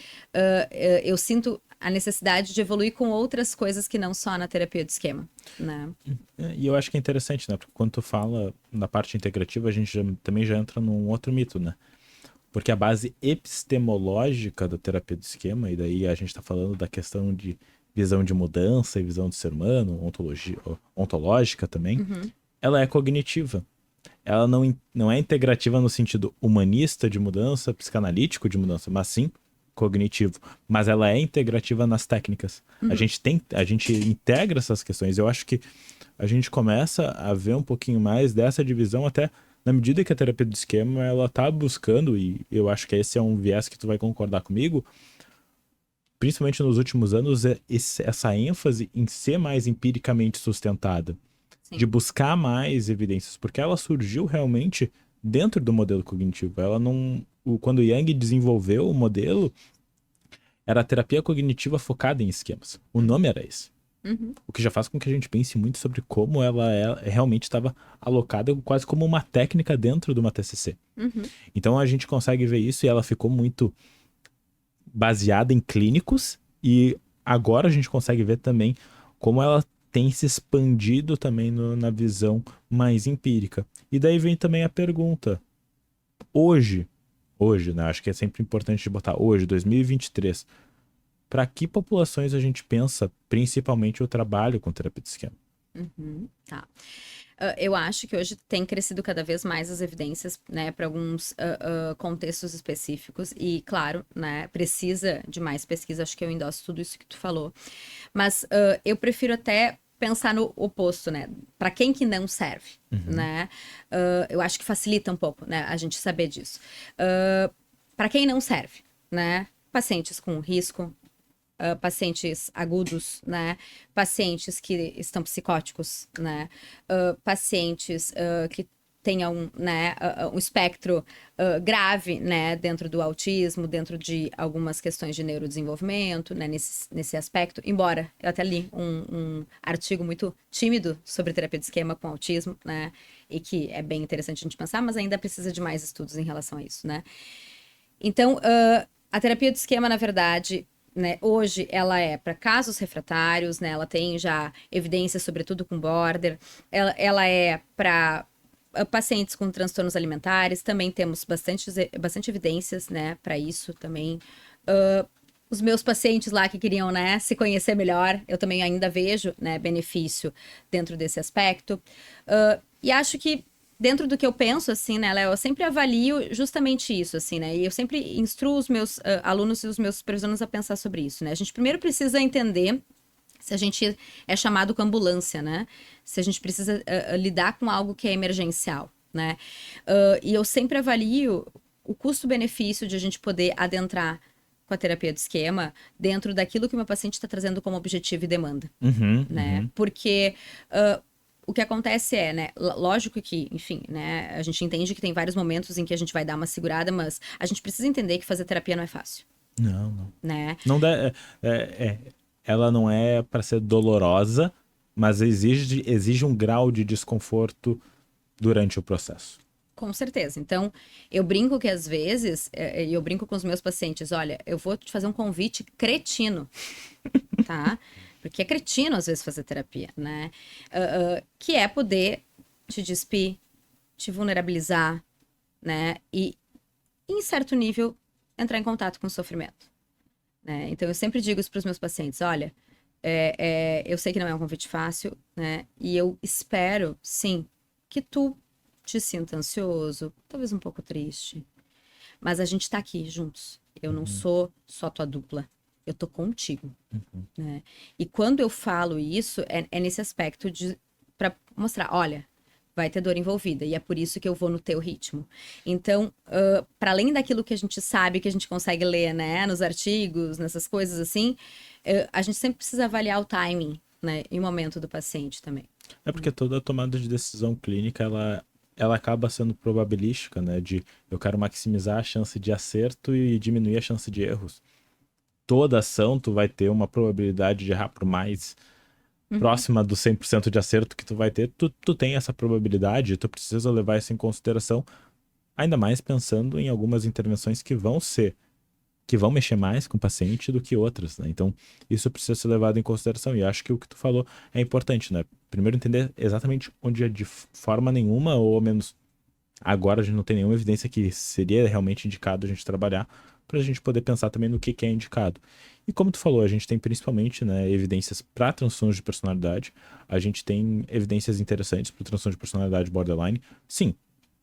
eu sinto a necessidade de evoluir com outras coisas que não só na terapia do esquema, né? E eu acho que é interessante, né? Porque quando tu fala na parte integrativa, a gente também já entra num outro mito, né? Porque a base epistemológica da terapia do esquema, e daí a gente está falando da questão de visão de mudança e visão do ser humano, ontológica também, ela é cognitiva. Ela não é integrativa no sentido humanista de mudança, psicanalítico de mudança, mas sim cognitivo. Mas ela é integrativa nas técnicas. A gente integra essas questões. Eu acho que a gente começa a ver um pouquinho mais dessa divisão até na medida que a terapia do esquema ela tá buscando, e eu acho que esse é um viés que tu vai concordar comigo, principalmente nos últimos anos, essa ênfase em ser mais empiricamente sustentada. Sim. De buscar mais evidências, porque ela surgiu realmente dentro do modelo cognitivo. Ela não... Quando Jung desenvolveu o modelo, era a terapia cognitiva focada em esquemas. O nome era esse. O que já faz com que a gente pense muito sobre como ela realmente estava alocada quase como uma técnica dentro de uma TCC. Então a gente consegue ver isso, e ela ficou muito baseada em clínicos, e agora a gente consegue ver também como ela tem se expandido também na visão mais empírica. E daí vem também a pergunta, hoje, né, acho que é sempre importante de botar hoje, 2023, para que populações a gente pensa principalmente o trabalho com terapia de esquema? Tá. Eu acho que hoje tem crescido cada vez mais as evidências, né, para alguns contextos específicos, e claro, né, precisa de mais pesquisa, acho que eu endosso tudo isso que tu falou, mas eu prefiro até pensar no oposto, né, para quem que não serve, né, eu acho que facilita um pouco, né, a gente saber disso. Para quem não serve, né, pacientes com risco, pacientes agudos, né? Pacientes que estão psicóticos, né? Pacientes que tenham, né, um espectro grave, né, dentro do autismo, dentro de algumas questões de neurodesenvolvimento, né, nesse aspecto. Embora eu até li um artigo muito tímido sobre terapia de esquema com autismo, né, e que é bem interessante a gente pensar, mas ainda precisa de mais estudos em relação a isso, né. Então, a terapia de esquema, na verdade, né, hoje ela é para casos refratários, né, ela tem já evidências, sobretudo com border, ela é para pacientes com transtornos alimentares, também temos bastante evidências, né, para isso também. Os meus pacientes lá que queriam, né, se conhecer melhor, eu também ainda vejo, né, benefício dentro desse aspecto. E acho que dentro do que eu penso, assim, né, Léo, eu sempre avalio justamente isso, assim, né, e eu sempre instruo os meus alunos e os meus supervisionandos a pensar sobre isso, né. A gente primeiro precisa entender se a gente é chamado com ambulância, né, se a gente precisa lidar com algo que é emergencial, né. E eu sempre avalio o custo-benefício de a gente poder adentrar com a terapia do esquema dentro daquilo que o meu paciente está trazendo como objetivo e demanda, né? Porque o que acontece é, né? Lógico que, enfim, né? A gente entende que tem vários momentos em que a gente vai dar uma segurada, mas a gente precisa entender que fazer terapia não é fácil. Não. Né? Não dá, ela não é para ser dolorosa, mas exige um grau de desconforto durante o processo. Com certeza. Então, eu brinco que às vezes, eu brinco com os meus pacientes, olha, eu vou te fazer um convite cretino, tá? Porque é cretino às vezes fazer terapia, né? Que é poder te despir, te vulnerabilizar, né? E, em certo nível, entrar em contato com o sofrimento. Né? Então, eu sempre digo isso para os meus pacientes, olha, eu sei que não é um convite fácil, né? E eu espero, sim, que tu te sinta ansioso, talvez um pouco triste. Mas a gente tá aqui juntos. Eu não sou só tua dupla. Eu tô contigo. Né? E quando eu falo isso, é nesse aspecto para mostrar, olha, vai ter dor envolvida. E é por isso que eu vou no teu ritmo. Então, para além daquilo que a gente sabe, que a gente consegue ler, né? Nos artigos, nessas coisas assim, a gente sempre precisa avaliar o timing, né? E o momento do paciente também. É porque toda tomada de decisão clínica, ela acaba sendo probabilística, né? De eu quero maximizar a chance de acerto e diminuir a chance de erros. Toda ação, tu vai ter uma probabilidade de errar por mais próxima do 100% de acerto que tu vai ter. Tu tem essa probabilidade, tu precisa levar isso em consideração, ainda mais pensando em algumas intervenções que vão mexer mais com o paciente do que outras, né? Então, isso precisa ser levado em consideração. E acho que o que tu falou é importante, né? Primeiro, entender exatamente onde é de forma nenhuma, ou ao menos agora a gente não tem nenhuma evidência que seria realmente indicado a gente trabalhar, para a gente poder pensar também no que é indicado. E como tu falou, a gente tem principalmente, né, evidências para transtornos de personalidade, a gente tem evidências interessantes para transtorno de personalidade borderline. Sim,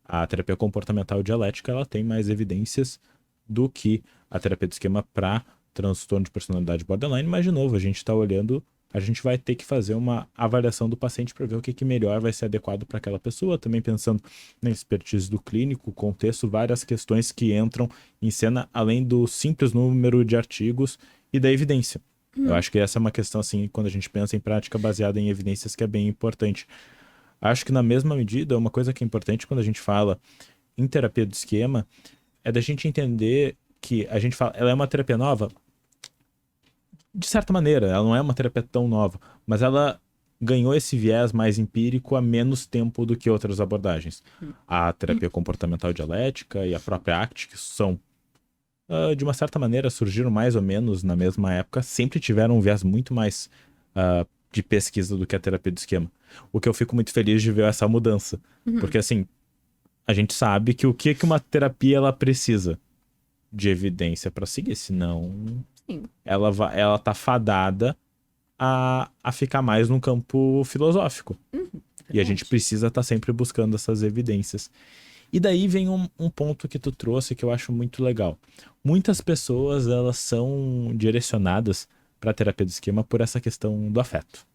a terapia comportamental dialética, ela tem mais evidências do que a terapia do esquema para transtorno de personalidade borderline, mas de novo, a gente está olhando, a gente vai ter que fazer uma avaliação do paciente para ver o que melhor vai ser adequado para aquela pessoa, também pensando na expertise do clínico, contexto, várias questões que entram em cena, além do simples número de artigos e da evidência. Eu acho que essa é uma questão, assim, quando a gente pensa em prática baseada em evidências, que é bem importante. Acho que na mesma medida, uma coisa que é importante quando a gente fala em terapia do esquema é da gente entender que a gente fala, ela é uma terapia nova? De certa maneira, ela não é uma terapia tão nova, mas ela ganhou esse viés mais empírico há menos tempo do que outras abordagens. A terapia comportamental dialética e a própria ACT, que são, de uma certa maneira, surgiram mais ou menos na mesma época, sempre tiveram um viés muito mais de pesquisa do que a terapia do esquema. O que eu fico muito feliz de ver essa mudança. Porque, assim, a gente sabe que o que uma terapia ela precisa de evidência para seguir, senão Sim. ela tá fadada a ficar mais no campo filosófico. E a gente precisa estar sempre buscando essas evidências. E daí vem um ponto que tu trouxe que eu acho muito legal. Muitas pessoas, elas são direcionadas para a terapia do esquema por essa questão do afeto.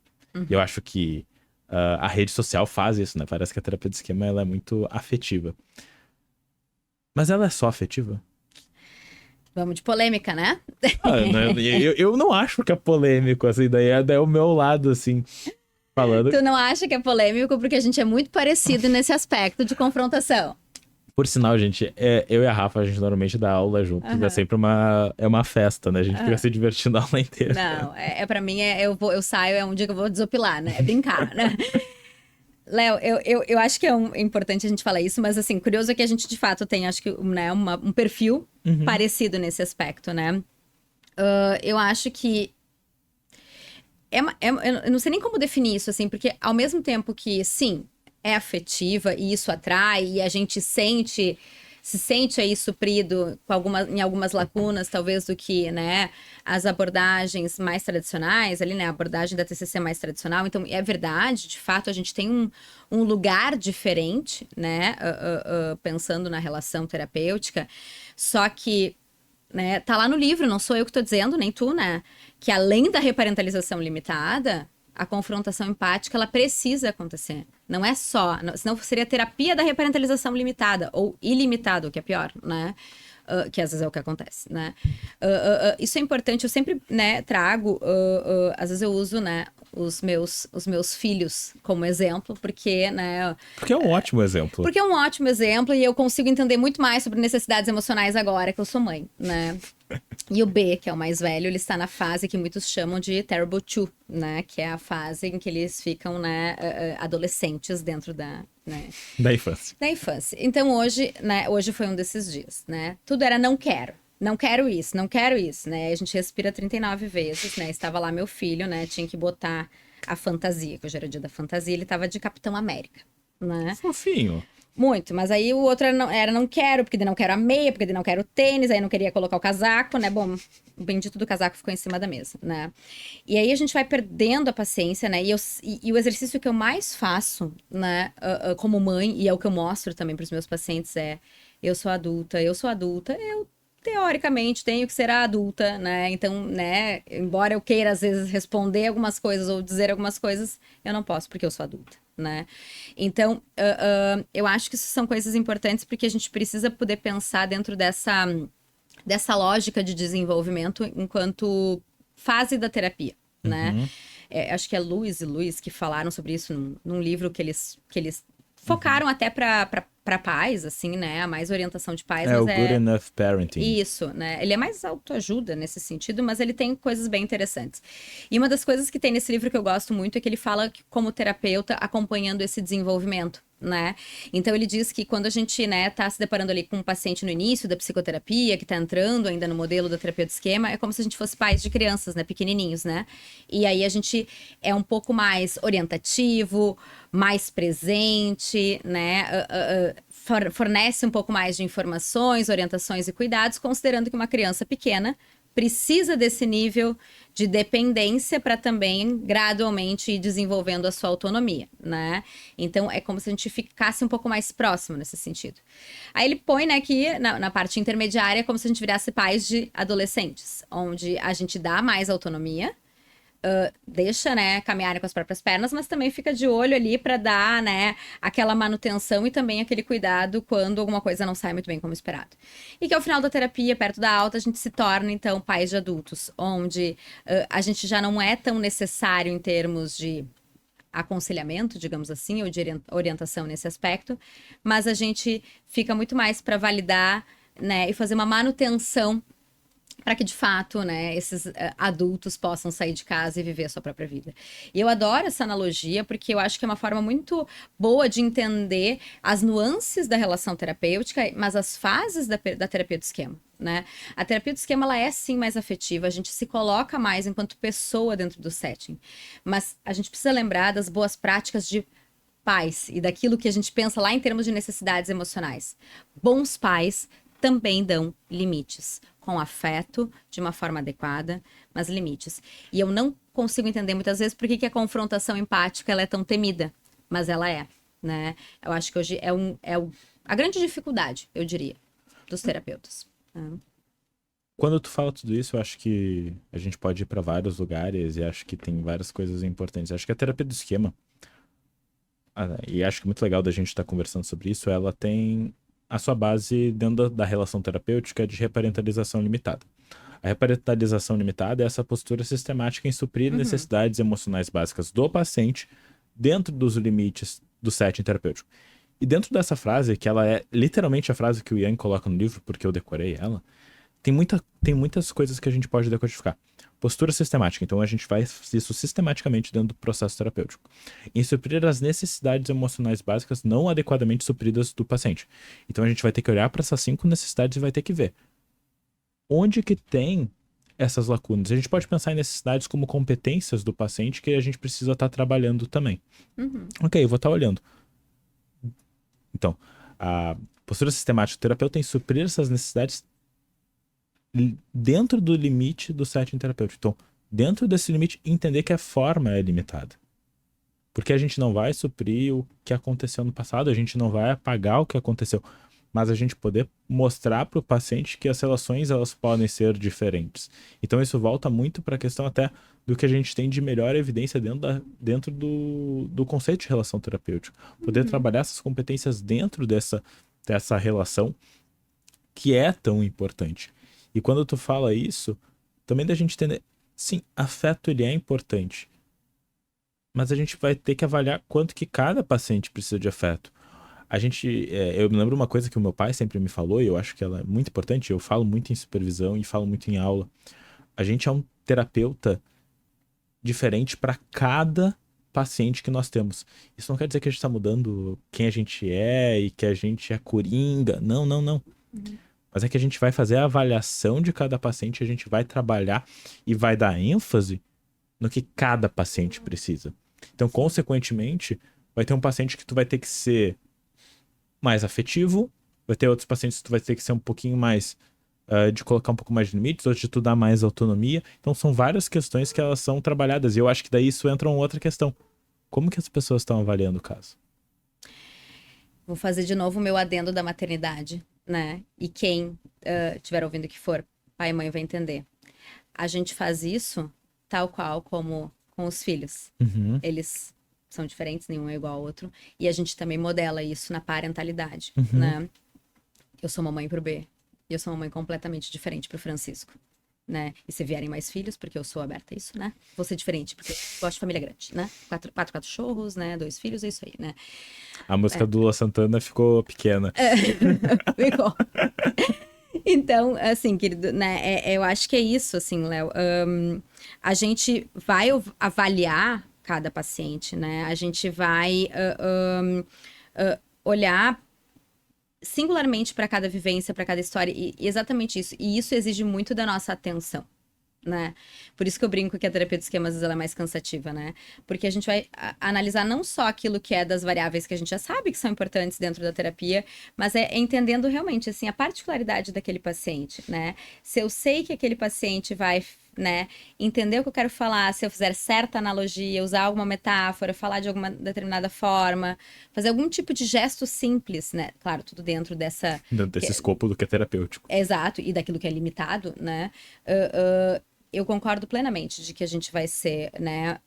E eu acho que a rede social faz isso, né? Parece que a terapia do esquema ela é muito afetiva. Mas ela é só afetiva? Vamos de polêmica, né? Eu não acho que é polêmico, assim, daí é o meu lado, assim, falando. Tu não acha que é polêmico porque a gente é muito parecido nesse aspecto de confrontação. Por sinal, gente, eu e a Rafa, a gente normalmente dá aula juntos, é sempre uma festa, né? A gente fica se divertindo a aula inteira. Não, pra mim, eu saio, é um dia que eu vou desopilar, né? É brincar, né? Léo, eu acho que é importante a gente falar isso, mas assim, curioso é que a gente de fato tem, acho que, né, um perfil parecido nesse aspecto, né? Eu acho que eu não sei nem como definir isso, assim, porque ao mesmo tempo que, sim, é afetiva e isso atrai e a gente se sente aí suprido em algumas lacunas, talvez, do que, né, as abordagens mais tradicionais, ali, né, a abordagem da TCC mais tradicional. Então, é verdade, de fato, a gente tem um lugar diferente, né, pensando na relação terapêutica, só que, né, tá lá no livro, não sou eu que tô dizendo, nem tu, né, que além da reparentalização limitada, a confrontação empática, ela precisa acontecer. Não é só, senão seria terapia da reparentalização limitada ou ilimitada, o que é pior, né? Que às vezes é o que acontece, né? Isso é importante, eu sempre, né, trago, às vezes eu uso, né, os meus filhos como exemplo, porque, né... Porque é um ótimo exemplo. Porque é um ótimo exemplo e eu consigo entender muito mais sobre necessidades emocionais agora que eu sou mãe, né? E o B, que é o mais velho, ele está na fase que muitos chamam de Terrible Two, né? Que é a fase em que eles ficam, né, adolescentes dentro né, Da infância. da infância. Então hoje, né, hoje foi um desses dias, né? Tudo era não quero. Não quero isso, não quero isso, né? A gente respira 39 vezes, né? Estava lá meu filho, né? Tinha que botar a fantasia, que hoje era o dia da fantasia, ele tava de Capitão América, né? Fofinho. Muito, mas aí o outro era não quero, porque daí não quero a meia, porque daí não quero o tênis, aí não queria colocar o casaco, né? Bom, o bendito do casaco ficou em cima da mesa, né? E aí a gente vai perdendo a paciência, né? E o exercício que eu mais faço, né, como mãe, e é o que eu mostro também para os meus pacientes, é: eu sou adulta, eu teoricamente tenho que ser a adulta, né? Então, né, embora eu queira às vezes responder algumas coisas ou dizer algumas coisas, eu não posso porque eu sou adulta, né? Então, eu acho que isso são coisas importantes porque a gente precisa poder pensar dentro dessa lógica de desenvolvimento enquanto fase da terapia, né? Acho que é Luiz e Luiz que falaram sobre isso num livro que eles focaram até para pais, assim, né? A mais orientação de pais, mas o Good Enough Parenting. Isso, né? Ele é mais autoajuda nesse sentido, mas ele tem coisas bem interessantes. E uma das coisas que tem nesse livro que eu gosto muito é que ele fala que, como terapeuta acompanhando esse desenvolvimento, né? Então ele diz que quando a gente, né, tá se deparando ali com um paciente no início da psicoterapia, que tá entrando ainda no modelo da terapia do esquema, é como se a gente fosse pais de crianças, né, pequenininhos, né? E aí a gente é um pouco mais orientativo, mais presente, né? Fornece um pouco mais de informações, orientações e cuidados, considerando que uma criança pequena precisa desse nível de dependência para também gradualmente ir desenvolvendo a sua autonomia, né? Então é como se a gente ficasse um pouco mais próximo nesse sentido. Aí ele põe, né, que na parte intermediária é como se a gente virasse pais de adolescentes, onde a gente dá mais autonomia, deixa, né, caminharem com as próprias pernas, mas também fica de olho ali para dar, né, aquela manutenção e também aquele cuidado quando alguma coisa não sai muito bem como esperado. E que ao final da terapia, perto da alta, a gente se torna, então, pais de adultos, onde a gente já não é tão necessário em termos de aconselhamento, digamos assim, ou de orientação nesse aspecto, mas a gente fica muito mais para validar, né, e fazer uma manutenção para que, de fato, né, esses adultos possam sair de casa e viver a sua própria vida. E eu adoro essa analogia, porque eu acho que é uma forma muito boa de entender as nuances da relação terapêutica, mas as fases da terapia do esquema, né? A terapia do esquema, ela é, sim, mais afetiva, a gente se coloca mais enquanto pessoa dentro do setting, mas a gente precisa lembrar das boas práticas de pais e daquilo que a gente pensa lá em termos de necessidades emocionais. Bons pais também dão limites, com afeto, de uma forma adequada, mas limites. E eu não consigo entender muitas vezes por que a confrontação empática ela é tão temida, mas ela é, né? Eu acho que hoje a grande dificuldade, eu diria, dos terapeutas. Quando tu fala tudo isso, eu acho que a gente pode ir para vários lugares e acho que tem várias coisas importantes. Acho que a terapia do esquema, e acho que é muito legal da gente estar conversando sobre isso, ela tem a sua base dentro da relação terapêutica de reparentalização limitada. A reparentalização limitada é essa postura sistemática em suprir necessidades emocionais básicas do paciente dentro dos limites do setting terapêutico. E dentro dessa frase, que ela é literalmente a frase que o Ian coloca no livro, porque eu decorei ela, tem muitas coisas que a gente pode decodificar. Postura sistemática, então a gente faz isso sistematicamente dentro do processo terapêutico. Em suprir as necessidades emocionais básicas não adequadamente supridas do paciente. Então a gente vai ter que olhar para essas 5 necessidades e vai ter que ver onde que tem essas lacunas. A gente pode pensar em necessidades como competências do paciente que a gente precisa estar trabalhando também. Ok, eu vou estar olhando. Então, a postura sistemática do terapeuta tem que suprir essas necessidades dentro do limite do setting terapêutico. Então, dentro desse limite, entender que a forma é limitada. Porque a gente não vai suprir o que aconteceu no passado, a gente não vai apagar o que aconteceu. mas a gente poder mostrar para o paciente que as relações elas podem ser diferentes. Então isso volta muito para a questão até do que a gente tem de melhor evidência dentro do conceito de relação terapêutica. Poder trabalhar essas competências dentro dessa relação que é tão importante. E quando tu fala isso, também da gente entender, sim, afeto ele é importante, mas a gente vai ter que avaliar quanto que cada paciente precisa de afeto. Eu me lembro uma coisa que o meu pai sempre me falou, e eu acho que ela é muito importante, eu falo muito em supervisão e falo muito em aula. A gente é um terapeuta diferente para cada paciente que nós temos. Isso não quer dizer que a gente está mudando quem a gente é e que a gente é coringa. Não, não, não. Mas é que a gente vai fazer a avaliação de cada paciente, a gente vai trabalhar e vai dar ênfase no que cada paciente precisa. Então, consequentemente, vai ter um paciente que tu vai ter que ser mais afetivo, vai ter outros pacientes que tu vai ter que ser um pouquinho mais de colocar um pouco mais de limites, outros de tu dar mais autonomia. Então, são várias questões que elas são trabalhadas. E eu acho que daí isso entra uma outra questão. Como que as pessoas estão avaliando o caso? Vou fazer de novo o meu adendo da maternidade, né? E quem estiver ouvindo que for, pai e mãe vai entender. A gente faz isso tal qual como com os filhos. Uhum, Eles são diferentes, nenhum é igual ao outro. E a gente também modela isso na parentalidade, uhum. né? Eu sou mamãe pro B. E eu sou uma mãe completamente diferente pro Francisco, né? E se vierem mais filhos, porque eu sou aberta a isso, né? Vou ser diferente, porque eu gosto de família grande, né? Quatro cachorros, né? 2 filhos, é isso aí, né? A música do Lua Santana ficou pequena. Ficou. Então, assim, querido, né? Eu acho que é isso, assim, Léo. A gente vai avaliar cada paciente, né? A gente vai olhar singularmente para cada vivência, para cada história, e exatamente isso. E isso exige muito da nossa atenção, né? Por isso que eu brinco que a terapia de esquema, às vezes, ela é mais cansativa, né? Porque a gente vai analisar não só aquilo que é das variáveis que a gente já sabe que são importantes dentro da terapia, mas é entendendo realmente, assim, a particularidade daquele paciente, né? Se eu sei que aquele paciente vai, né, entender o que eu quero falar, se eu fizer certa analogia, usar alguma metáfora, falar de alguma determinada forma, fazer algum tipo de gesto simples, né? Claro, tudo dentro dessa... Dentro desse escopo do que é terapêutico. Exato, e daquilo que é limitado, né? Eu concordo plenamente de que a gente vai ser, né,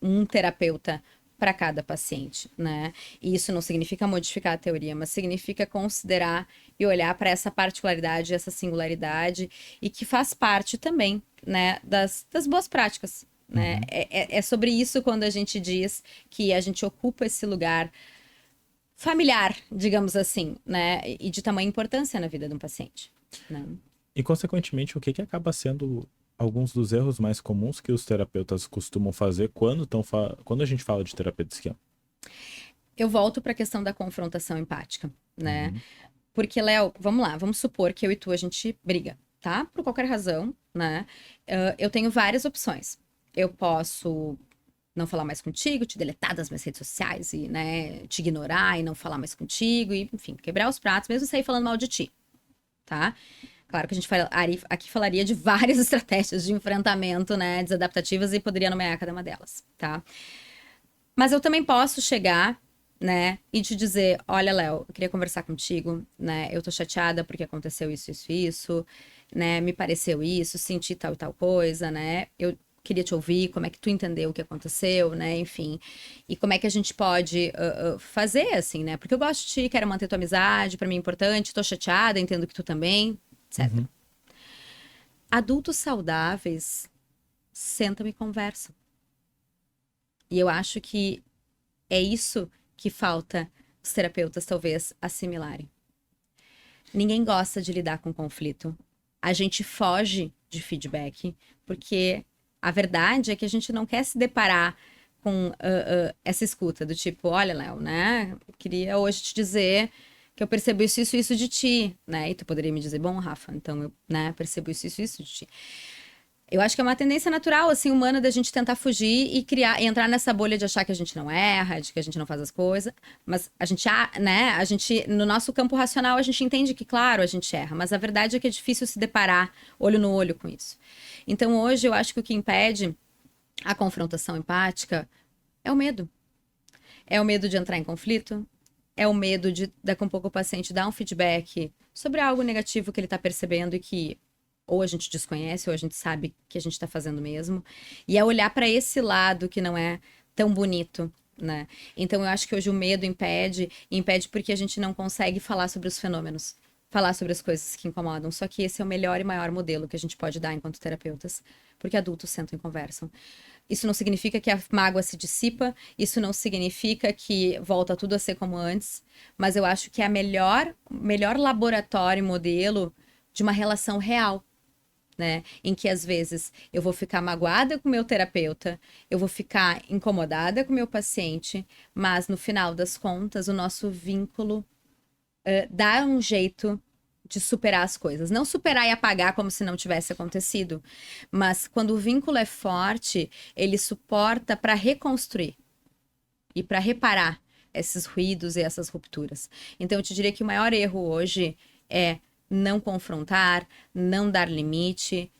um terapeuta para cada paciente, né? E isso não significa modificar a teoria, mas significa considerar e olhar para essa particularidade, essa singularidade, e que faz parte também, né, das boas práticas, né? É sobre isso quando a gente diz que a gente ocupa esse lugar familiar, digamos assim, né? E de tamanha importância na vida de um paciente, né? E, consequentemente, o que acaba sendo alguns dos erros mais comuns que os terapeutas costumam fazer quando a gente fala de terapia de esquema? Eu volto para a questão da confrontação empática, né? Porque, Léo, vamos lá, vamos supor que eu e tu, a gente briga, tá? Por qualquer razão, né? Eu tenho várias opções. Eu posso não falar mais contigo, te deletar das minhas redes sociais e, né, te ignorar e não falar mais contigo e, enfim, quebrar os pratos, mesmo sair falando mal de ti, tá? Claro que a gente aqui falaria de várias estratégias de enfrentamento, né, desadaptativas e poderia nomear cada uma delas, tá? Mas eu também posso chegar, né, e te dizer, olha, Léo, eu queria conversar contigo, né, eu tô chateada porque aconteceu isso, né, me pareceu isso, senti tal e tal coisa, né, eu queria te ouvir, como é que tu entendeu o que aconteceu, né, enfim, e como é que a gente pode fazer, assim, né, porque eu gosto de ti, quero manter tua amizade, pra mim é importante, tô chateada, entendo que tu também, etc. Adultos saudáveis sentam e conversam. E eu acho que é isso que falta os terapeutas, talvez, assimilarem. Ninguém gosta de lidar com conflito. A gente foge de feedback, porque a verdade é que a gente não quer se deparar com essa escuta do tipo, olha, Léo, né? Eu queria hoje te dizer que eu percebo isso de ti, né? E tu poderia me dizer, bom, Rafa, então eu, né, percebo isso de ti. Eu acho que é uma tendência natural, assim, humana da gente tentar fugir e entrar nessa bolha de achar que a gente não erra, de que a gente não faz as coisas. Mas a gente, né, no nosso campo racional, a gente entende que, claro, a gente erra. Mas a verdade é que é difícil se deparar olho no olho com isso. Então, hoje, eu acho que o que impede a confrontação empática é o medo. É o medo de entrar em conflito, É o medo de, daqui a um pouco, o paciente dar um feedback sobre algo negativo que ele está percebendo e que ou a gente desconhece ou a gente sabe que a gente está fazendo mesmo. E é olhar para esse lado que não é tão bonito, né? Então eu acho que hoje o medo impede porque a gente não consegue falar sobre os fenômenos, falar sobre as coisas que incomodam. Só que esse é o melhor e maior modelo que a gente pode dar enquanto terapeutas, porque adultos sentam e conversam. Isso não significa que a mágoa se dissipa, isso não significa que volta tudo a ser como antes, mas eu acho que é melhor laboratório e modelo de uma relação real, né? Em que às vezes eu vou ficar magoada com o meu terapeuta, eu vou ficar incomodada com o meu paciente, mas no final das contas, o nosso vínculo dá um jeito de superar as coisas. Não superar e apagar como se não tivesse acontecido, mas quando o vínculo é forte, ele suporta para reconstruir e para reparar esses ruídos e essas rupturas. Então, eu te diria que o maior erro hoje é não confrontar, não dar limite.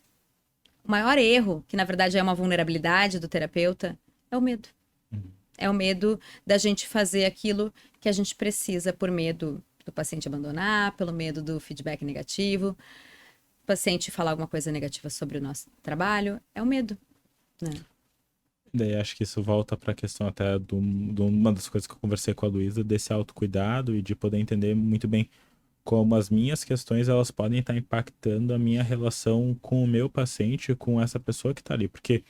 O maior erro, que na verdade é uma vulnerabilidade do terapeuta, é o medo. É o medo da gente fazer aquilo que a gente precisa por medo do paciente abandonar, pelo medo do feedback negativo, o paciente falar alguma coisa negativa sobre o nosso trabalho. É o medo, né? Daí acho que isso volta para a questão até de uma das coisas que eu conversei com a Luísa, desse autocuidado e de poder entender muito bem como as minhas questões elas podem estar impactando a minha relação com o meu paciente, com essa pessoa que está ali, porque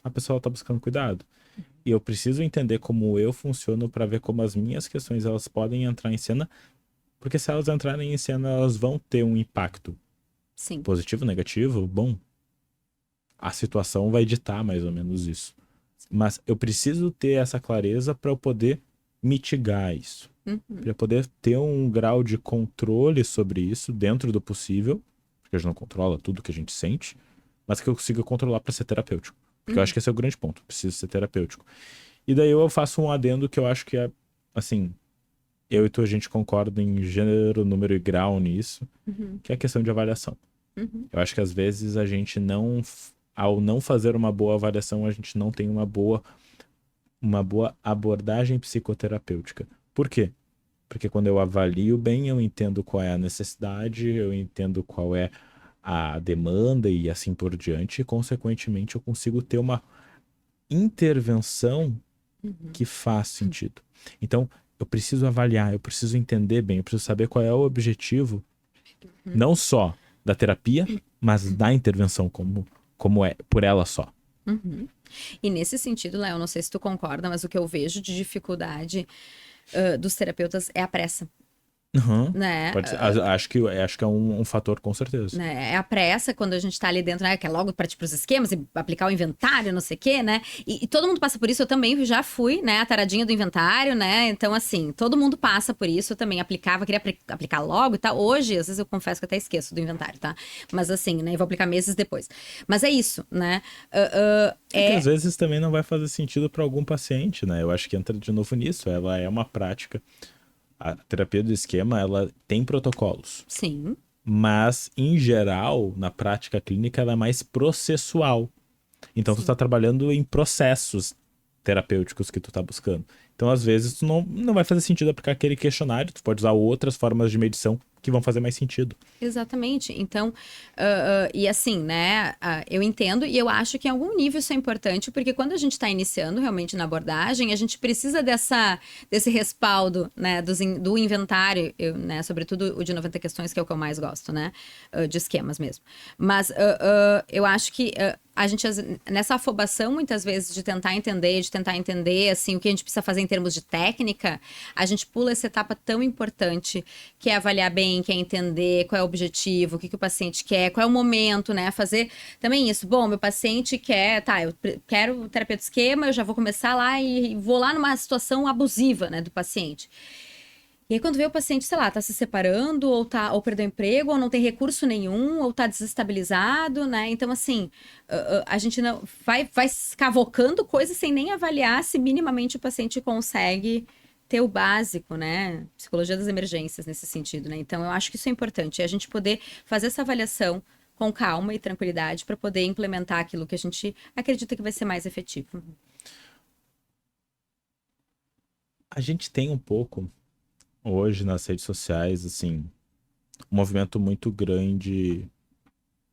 a pessoa está buscando cuidado. E eu preciso entender como eu funciono para ver como as minhas questões elas podem entrar em cena, porque se elas entrarem em cena, elas vão ter um impacto Sim. positivo, negativo, bom. A situação vai ditar mais ou menos isso. Mas eu preciso ter essa clareza para eu poder mitigar isso. Para eu poder ter um grau de controle sobre isso dentro do possível, porque a gente não controla tudo que a gente sente, mas que eu consiga controlar para ser terapêutico. Porque eu acho que esse é o grande ponto, preciso ser terapêutico. E daí eu faço um adendo que eu acho que é, assim, eu e tu a gente concorda em gênero, número e grau nisso, que é a questão de avaliação. Eu acho que às vezes a gente não, ao não fazer uma boa avaliação, a gente não tem uma boa abordagem psicoterapêutica. Por quê? Porque quando eu avalio bem, eu entendo qual é a necessidade, eu entendo qual é a demanda e assim por diante, e consequentemente eu consigo ter uma intervenção que faz sentido. Então, eu preciso avaliar, eu preciso entender bem, eu preciso saber qual é o objetivo, não só da terapia, mas da intervenção como é, por ela só. E nesse sentido, Léo, não sei se tu concorda, mas o que eu vejo de dificuldade dos terapeutas é a pressa, Uhum. né? Pode ser. Acho que é um fator com certeza. Né? É a pressa quando a gente tá ali dentro, né? Que é logo partir pros esquemas e aplicar o inventário, não sei o quê, né? E todo mundo passa por isso, eu também já fui, né? A taradinha do inventário, né? Então, assim, todo mundo passa por isso, eu também aplicava, queria aplicar logo e tal. Hoje, às vezes eu confesso que eu até esqueço do inventário, tá? Mas assim, né? Eu vou aplicar meses depois. Mas é isso, né? É que às vezes também não vai fazer sentido para algum paciente, né? Eu acho que entra de novo nisso. Ela é uma prática. A terapia do esquema, ela tem protocolos. Sim. Mas, em geral, na prática clínica, ela é mais processual. Então, tu Sim. está trabalhando em processos terapêuticos que tu tá buscando. Então, às vezes, tu não vai fazer sentido aplicar aquele questionário. Tu pode usar outras formas de medição que vão fazer mais sentido. Exatamente. Então, e assim, né? Eu entendo e eu acho que em algum nível isso é importante, porque quando a gente está iniciando realmente na abordagem, a gente precisa desse respaldo, né? Do inventário, né? Sobretudo o de 90 questões, que é o que eu mais gosto, né? De esquemas mesmo. Mas eu acho que a gente, nessa afobação, muitas vezes, de tentar entender, assim, o que a gente precisa fazer em termos de técnica, a gente pula essa etapa tão importante, que é avaliar bem, que é entender qual é o objetivo, o que o paciente quer, qual é o momento, né? Fazer também isso. Bom, meu paciente quer, tá, eu quero terapia de esquema, eu já vou começar lá e vou lá numa situação abusiva, né, do paciente. E aí, quando vê o paciente, sei lá, tá se separando, ou perdeu emprego, ou não tem recurso nenhum, ou tá desestabilizado, né? Então, assim, a gente não vai escavocando coisas sem nem avaliar se minimamente o paciente consegue ter o básico, né? Psicologia das emergências nesse sentido, né? Então, eu acho que isso é importante, a gente poder fazer essa avaliação com calma e tranquilidade para poder implementar aquilo que a gente acredita que vai ser mais efetivo. A gente tem um pouco hoje nas redes sociais, assim, um movimento muito grande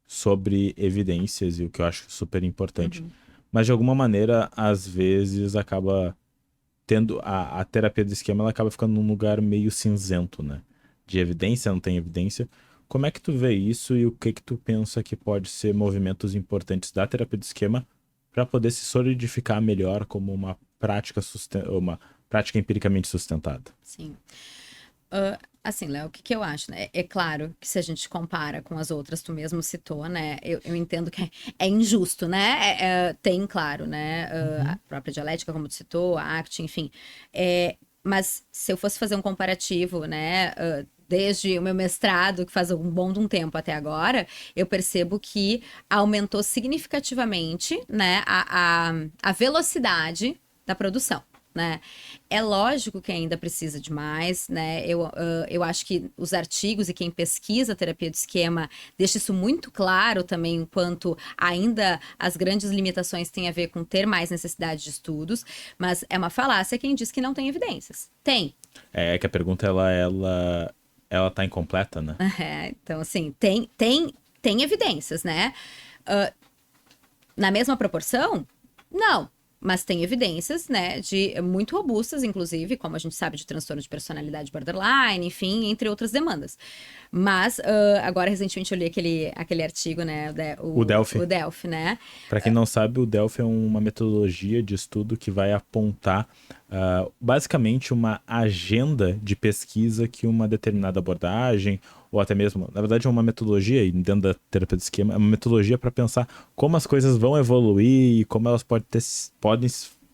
sobre evidências e o que eu acho super importante. Uhum. Mas de alguma maneira, às vezes, acaba tendo a terapia do esquema, ela acaba ficando num lugar meio cinzento, né? De evidência, não tem evidência. Como é que tu vê isso e o que que tu pensa que pode ser movimentos importantes da terapia do esquema para poder se solidificar melhor como uma prática uma prática empiricamente sustentada? Sim. Assim, Léo, o que que eu acho, né? É claro que se a gente compara com as outras, tu mesmo citou, né? Eu entendo que é injusto, né? Tem, claro, né? A Uhum. própria dialética, como tu citou, a ACT, enfim. Mas se eu fosse fazer um comparativo, né? Desde o meu mestrado, que faz um bom de um tempo até agora, eu percebo que aumentou significativamente, né? A velocidade da produção, né? É lógico que ainda precisa de mais, né? Eu acho que os artigos e quem pesquisa terapia do esquema deixa isso muito claro também, enquanto ainda as grandes limitações têm a ver com ter mais necessidade de estudos, mas é uma falácia quem diz que não tem evidências. Tem. É que a pergunta ela tá incompleta, né? Então, assim, tem evidências, né? Na mesma proporção? Não. Mas tem evidências, né, de muito robustas, inclusive, como a gente sabe, de transtorno de personalidade borderline, enfim, entre outras demandas. Mas, agora, recentemente, eu li aquele artigo, né, O Delphi. o Delphi, né? Para quem não sabe, o Delphi é uma metodologia de estudo que vai apontar basicamente uma agenda de pesquisa que uma determinada abordagem, ou até mesmo, na verdade, é uma metodologia, e dentro da terapia do esquema, é uma metodologia para pensar como as coisas vão evoluir e como elas podem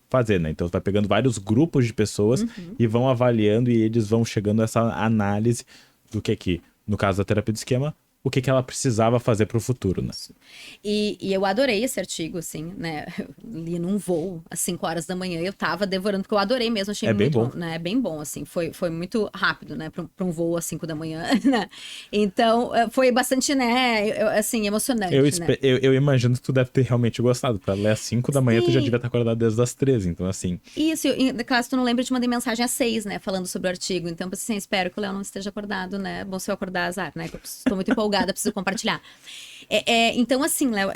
fazer, né? Então, você vai pegando vários grupos de pessoas e vão avaliando e eles vão chegando a essa análise do que, no caso da terapia do esquema, o que ela precisava fazer para o futuro, né? Isso. E eu adorei esse artigo, assim, né? Eu li num voo às 5 horas da manhã e eu tava devorando, porque eu adorei mesmo, achei É bem muito bom. bom, né? É bem bom, assim, foi muito rápido, né? Pra um voo às 5 da manhã, né? Então, foi bastante, né? Assim, emocionante, né? Eu imagino que tu deve ter realmente gostado. Pra ler às 5 da manhã, tu já Sim, devia estar acordado desde as 13. Então, assim, isso, caso tu não lembre, eu te mandei mensagem às 6, né, falando sobre o artigo. Então, assim, espero que o Léo não esteja acordado, né? Bom, se eu acordar, azar, né? Que eu estou muito empolgada, preciso compartilhar. Então, assim, Léo,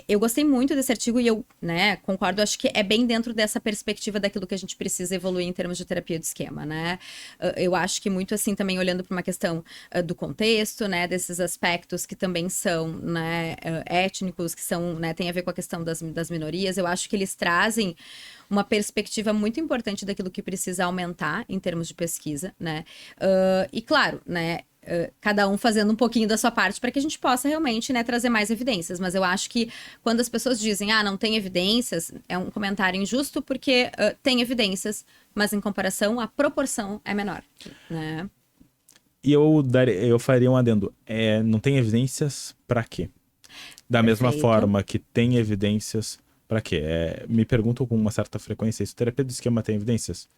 eu gostei muito desse artigo e eu, né, concordo, acho que é bem dentro dessa perspectiva daquilo que a gente precisa evoluir em termos de terapia de esquema, né? Eu acho que muito, assim, também olhando para uma questão do contexto, né, desses aspectos que também são, né, étnicos, que são, né, tem a ver com a questão das minorias, eu acho que eles trazem uma perspectiva muito importante daquilo que precisa aumentar em termos de pesquisa, né? E claro, né? Cada um fazendo um pouquinho da sua parte para que a gente possa realmente, né, trazer mais evidências. Mas eu acho que quando as pessoas dizem, ah, não tem evidências, é um comentário injusto porque tem evidências, mas em comparação a proporção é menor, né? e eu faria um adendo. Não tem evidências pra quê? Da mesma Perfeito. forma que tem evidências pra quê? Me perguntam com uma certa frequência, isso terapia do esquema tem evidências?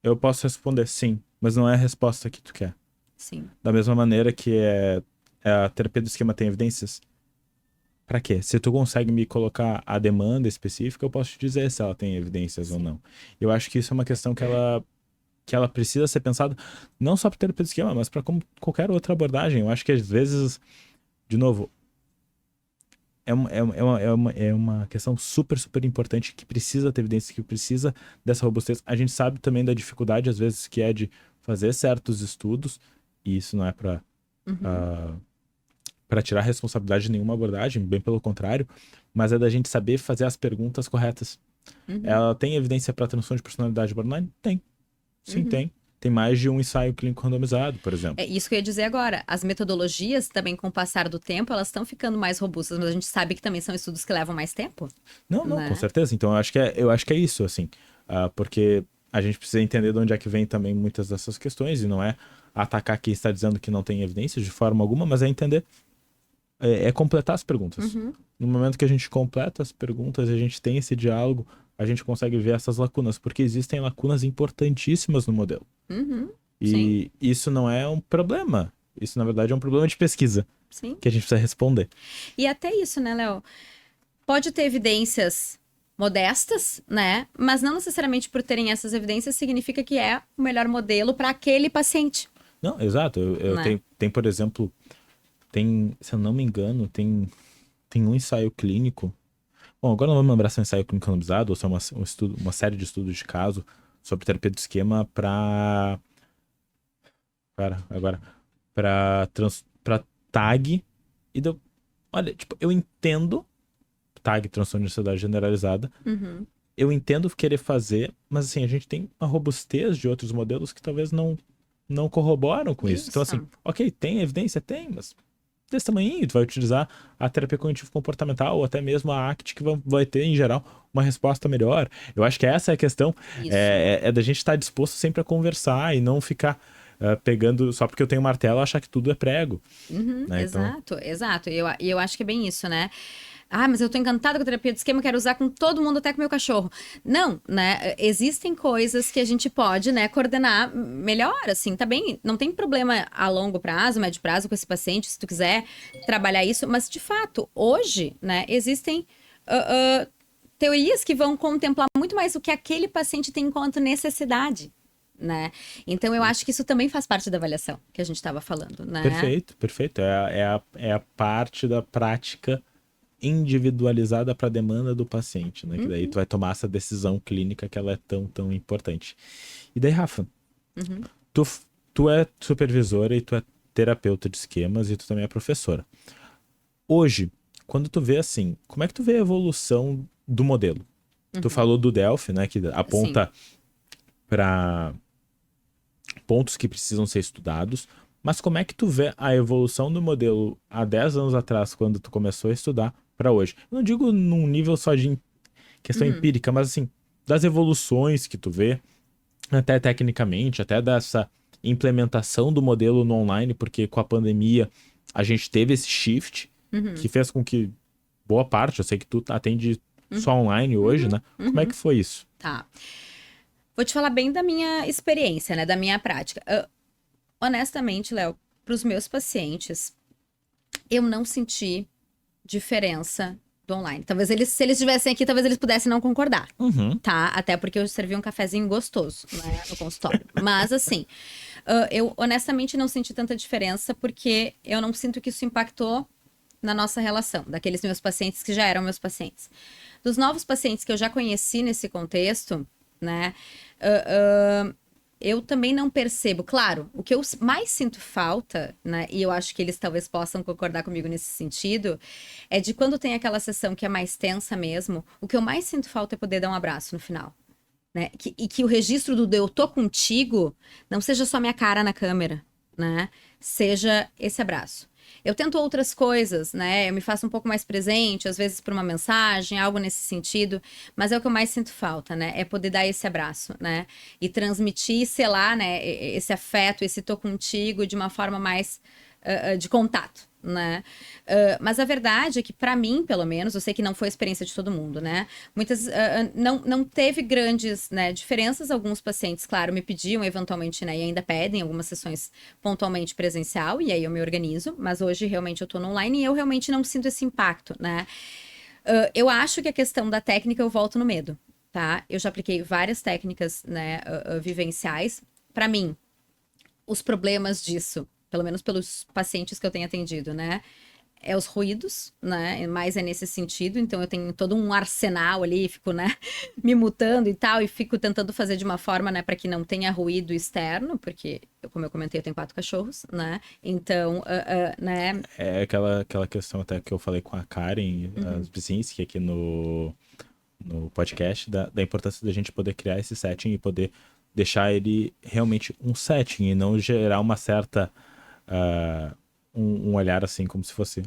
Eu posso responder sim, mas não é a resposta que tu quer. Sim. Da mesma maneira que a terapia do esquema tem evidências, pra quê? Se tu consegue me colocar a demanda específica, eu posso te dizer se ela tem evidências ou Sim. não. Eu acho que isso é uma questão que ela precisa ser pensada não só para terapia do esquema, mas para qualquer outra abordagem. Eu acho que às vezes, de novo, é uma questão super, super importante que precisa ter evidência, que precisa dessa robustez. A gente sabe também da dificuldade, às vezes, que é de fazer certos estudos, e isso não é Uhum. para tirar responsabilidade de nenhuma abordagem, bem pelo contrário, mas é da gente saber fazer as perguntas corretas. Uhum. Ela tem evidência para transtorno de personalidade borderline? Tem. Sim, Uhum. tem. Tem mais de um ensaio clínico randomizado, por É exemplo. isso que eu ia dizer agora. As metodologias, também com o passar do tempo, elas estão ficando mais robustas, mas a gente sabe que também são estudos que levam mais tempo, Não, não, com né? certeza. Então eu acho que é isso, assim. Porque a gente precisa entender de onde é que vem também muitas dessas questões, e não é atacar quem está dizendo que não tem evidência de forma alguma, mas é entender, é completar as perguntas. Uhum. No momento que a gente completa as perguntas e a gente tem esse diálogo, a gente consegue ver essas lacunas, porque existem lacunas importantíssimas no modelo. Uhum. Sim, E isso não é um problema. Isso, na verdade, é um problema de pesquisa sim. que a gente precisa responder. E até isso, né, Léo? Pode ter evidências modestas, né? Mas não necessariamente por terem essas evidências significa que é o melhor modelo para aquele paciente, Não, exato. Eu né? tem, por exemplo, se eu não me engano, tem um ensaio clínico. Bom, agora não vou me lembrar se é um ensaio clínico randomizado ou se é uma série de estudos de caso sobre terapia do esquema agora, pra TAG. E deu, olha, tipo, eu entendo TAG, transtorno de ansiedade generalizada. Uhum. Eu entendo querer fazer, mas assim, a gente tem uma robustez de outros modelos que talvez não corroboram com isso. Então, assim, Isso. ok, tem evidência? Tem, mas desse tamanho, tu vai utilizar a terapia cognitivo-comportamental ou até mesmo a ACT, que vai ter, em geral, uma resposta melhor. Eu acho que essa é a questão, Isso. é da gente estar disposto sempre a conversar e não ficar pegando, só porque eu tenho martelo, achar que tudo é prego, Uhum, né? Então, exato, exato. E eu acho que é bem isso, né? Ah, mas eu tô encantada com a terapia de esquema, quero usar com todo mundo, até com o meu cachorro. Não, né? Existem coisas que a gente pode, né, coordenar melhor, assim, tá bem? Não tem problema a longo prazo, médio prazo com esse paciente, se tu quiser trabalhar isso, mas de fato, hoje, né, existem teorias que vão contemplar muito mais o que aquele paciente tem enquanto necessidade. Né? Então eu acho que isso também faz parte da avaliação que a gente estava falando, né? perfeito, perfeito. É a parte da prática individualizada para a demanda do paciente, né? Que daí Uhum, tu vai tomar essa decisão clínica que ela é tão, tão importante. E daí, Rafa, uhum, tu, tu é supervisora e tu é terapeuta de esquemas e tu também é professora. Hoje, quando tu vê assim, como é que tu vê a evolução do modelo? Tu uhum. falou do Delphi, né, que Sim. aponta para pontos que precisam ser estudados, mas como é que tu vê a evolução do modelo há 10 anos atrás, quando tu começou a estudar, para hoje? Eu não digo num nível só de questão Uhum. empírica, mas assim, das evoluções que tu vê, até tecnicamente, até dessa implementação do modelo no online, porque com a pandemia a gente teve esse shift que Uhum. fez com que boa parte, eu sei que tu atende Uhum. só online hoje, Uhum. né? Como é que Uhum. foi isso? Tá. Vou te falar bem da minha experiência, né? Da minha prática. Honestamente, Léo, para os meus pacientes, eu não senti diferença do online. Talvez eles, se eles estivessem aqui, talvez eles pudessem não concordar. Uhum, Tá? Até porque eu servi um cafezinho gostoso, né, no consultório. Mas, assim, eu honestamente não senti tanta diferença porque eu não sinto que isso impactou na nossa relação, daqueles meus pacientes que já eram meus pacientes. Dos novos pacientes que eu já conheci nesse contexto, né, eu também não percebo. Claro, o que eu mais sinto falta, né, e eu acho que eles talvez possam concordar comigo nesse sentido, é de quando tem aquela sessão que é mais tensa mesmo, o que eu mais sinto falta é poder dar um abraço no final. Né? E que o registro do eu tô contigo não seja só minha cara na câmera, né? Seja esse abraço. Eu tento outras coisas, né? Eu me faço um pouco mais presente, às vezes por uma mensagem, algo nesse sentido, mas é o que eu mais sinto falta, né? É poder dar esse abraço, né? E transmitir, sei lá, né? Esse afeto, esse tô contigo de uma forma mais de contato, né? Mas a verdade é que, para mim, pelo menos, eu sei que não foi a experiência de todo mundo, né? Muitas não teve grandes, né, diferenças. Alguns pacientes, claro, me pediam eventualmente, né, e ainda pedem algumas sessões pontualmente presencial, e aí eu me organizo, mas hoje realmente eu tô no online e eu realmente não sinto esse impacto, né? Eu acho que a questão da técnica eu volto no medo, tá? Eu já apliquei várias técnicas, né, vivenciais. Para mim, os problemas disso, pelo menos pelos pacientes que eu tenho atendido, né? É os ruídos, né? Mais é nesse sentido. Então eu tenho todo um arsenal ali, fico, né, me mutando e tal, e fico tentando fazer de uma forma, né, para que não tenha ruído externo, porque, como eu comentei, eu tenho 4 cachorros, né? Então, né? é aquela questão até que eu falei com a Karen, Uhum, as Brzezinski aqui no podcast, da importância da gente poder criar esse setting e poder deixar ele realmente um setting e não gerar uma certa ah, um olhar assim como se fosse,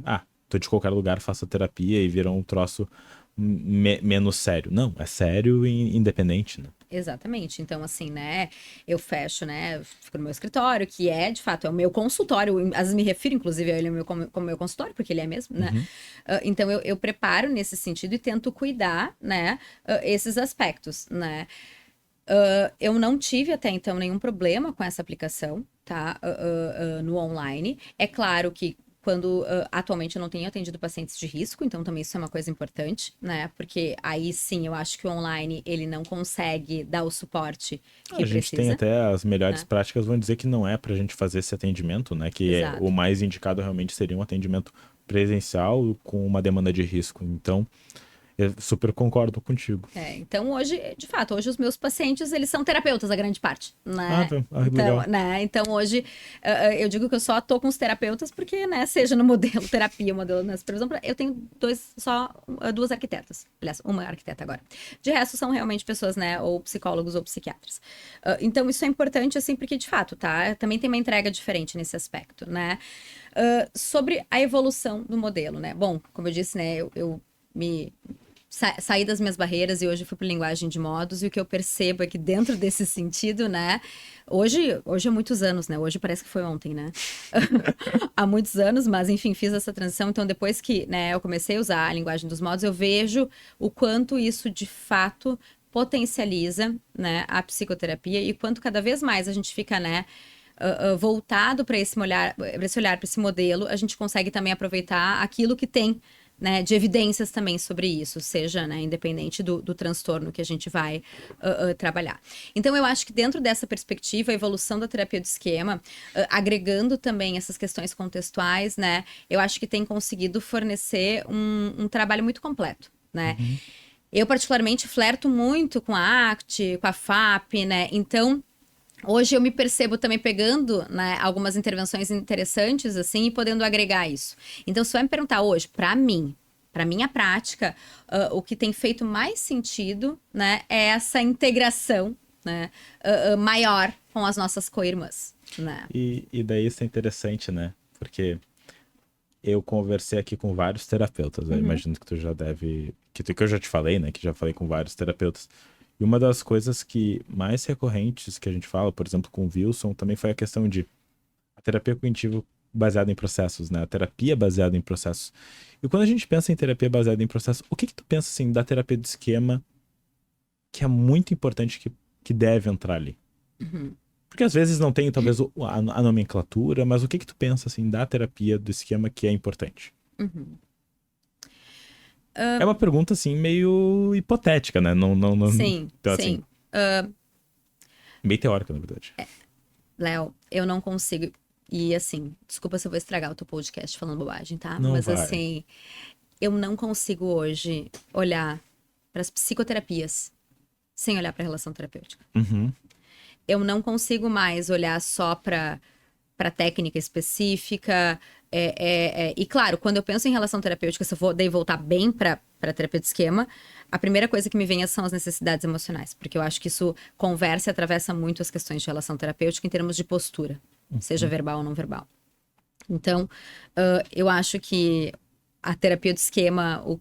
tô de qualquer lugar, faço terapia e vira um troço menos sério. Não, é sério e independente, né? exatamente. Então, assim, né? Eu fecho, né? Fico no meu escritório, que é, de fato, é o meu consultório. Às vezes me refiro, inclusive, a ele como meu consultório, porque ele é mesmo, né? Uhum. Então, eu preparo nesse sentido e tento cuidar, né? Esses aspectos, né? Eu não tive até então nenhum problema com essa aplicação, tá? No online. É claro que quando atualmente eu não tenho atendido pacientes de risco, então também isso é uma coisa importante, né? Porque aí sim eu acho que o online ele não consegue dar o suporte que A gente tem precisa, até as melhores né? práticas vão dizer que não é pra gente fazer esse atendimento, né? Que o Exato. mais indicado realmente seria um atendimento presencial com uma demanda de risco. Então, eu super concordo contigo. Então hoje, de fato, hoje os meus pacientes, eles são terapeutas, a grande parte, né? Então, Legal. né? Então hoje, eu digo que eu só tô com os terapeutas porque, né, seja no modelo terapia, modelo na supervisão, eu tenho duas arquitetas, aliás, uma arquiteta agora. De resto, são realmente pessoas, né, ou psicólogos ou psiquiatras. Então isso é importante, assim, porque, de fato, tá? Também tem uma entrega diferente nesse aspecto, né? Sobre a evolução do modelo, né? Bom, como eu disse, né, eu me saí das minhas barreiras e hoje fui para linguagem de modos, e o que eu percebo é que dentro desse sentido, né, hoje há muitos anos, né, hoje parece que foi ontem, né, há muitos anos, mas enfim, fiz essa transição, então depois que, né, eu comecei a usar a linguagem dos modos, eu vejo o quanto isso de fato potencializa, né, a psicoterapia e quanto cada vez mais a gente fica, né, voltado para esse olhar, para esse modelo, a gente consegue também aproveitar aquilo que tem, né, de evidências também sobre isso, seja, né, independente do transtorno que a gente vai trabalhar. Então, eu acho que dentro dessa perspectiva, a evolução da terapia do esquema, agregando também essas questões contextuais, né, eu acho que tem conseguido fornecer um trabalho muito completo, né. Uhum. Eu, particularmente, flerto muito com a ACT, com a FAP, né, então hoje eu me percebo também pegando, né, algumas intervenções interessantes, assim, e podendo agregar isso. Então, se você vai me perguntar hoje, para minha prática, o que tem feito mais sentido, né, é essa integração, né, maior com as nossas co-irmãs, né? E daí isso é interessante, né? Porque eu conversei aqui com vários terapeutas. Eu Uhum. imagino que tu já deve. Que eu já te falei, né? Que já falei com vários terapeutas. E uma das coisas que mais recorrentes que a gente fala, por exemplo, com o Wilson, também foi a questão de a terapia cognitiva baseada em processos, né? A terapia baseada em processos. E quando a gente pensa em terapia baseada em processos, o que que tu pensa, assim, da terapia de esquema que é muito importante que deve entrar ali? Uhum. Porque às vezes não tem, talvez, a nomenclatura, mas o que que tu pensa, assim, da terapia do esquema que é importante? Uhum. É uma pergunta, assim, meio hipotética, né? Sim, Então, assim, sim. meio teórica, na verdade. Léo, eu não consigo. E assim, desculpa se eu vou estragar o teu podcast falando bobagem, tá? Não Mas vai. assim, eu não consigo hoje olhar para as psicoterapias sem olhar para a relação terapêutica. Uhum. Eu não consigo mais olhar só para técnica específica. E claro, quando eu penso em relação terapêutica, se eu vou daí voltar bem para terapia de esquema, a primeira coisa que me vem são as necessidades emocionais, porque eu acho que isso conversa e atravessa muito as questões de relação terapêutica em termos de postura, seja verbal ou não verbal. Então, eu acho que a terapia do esquema, o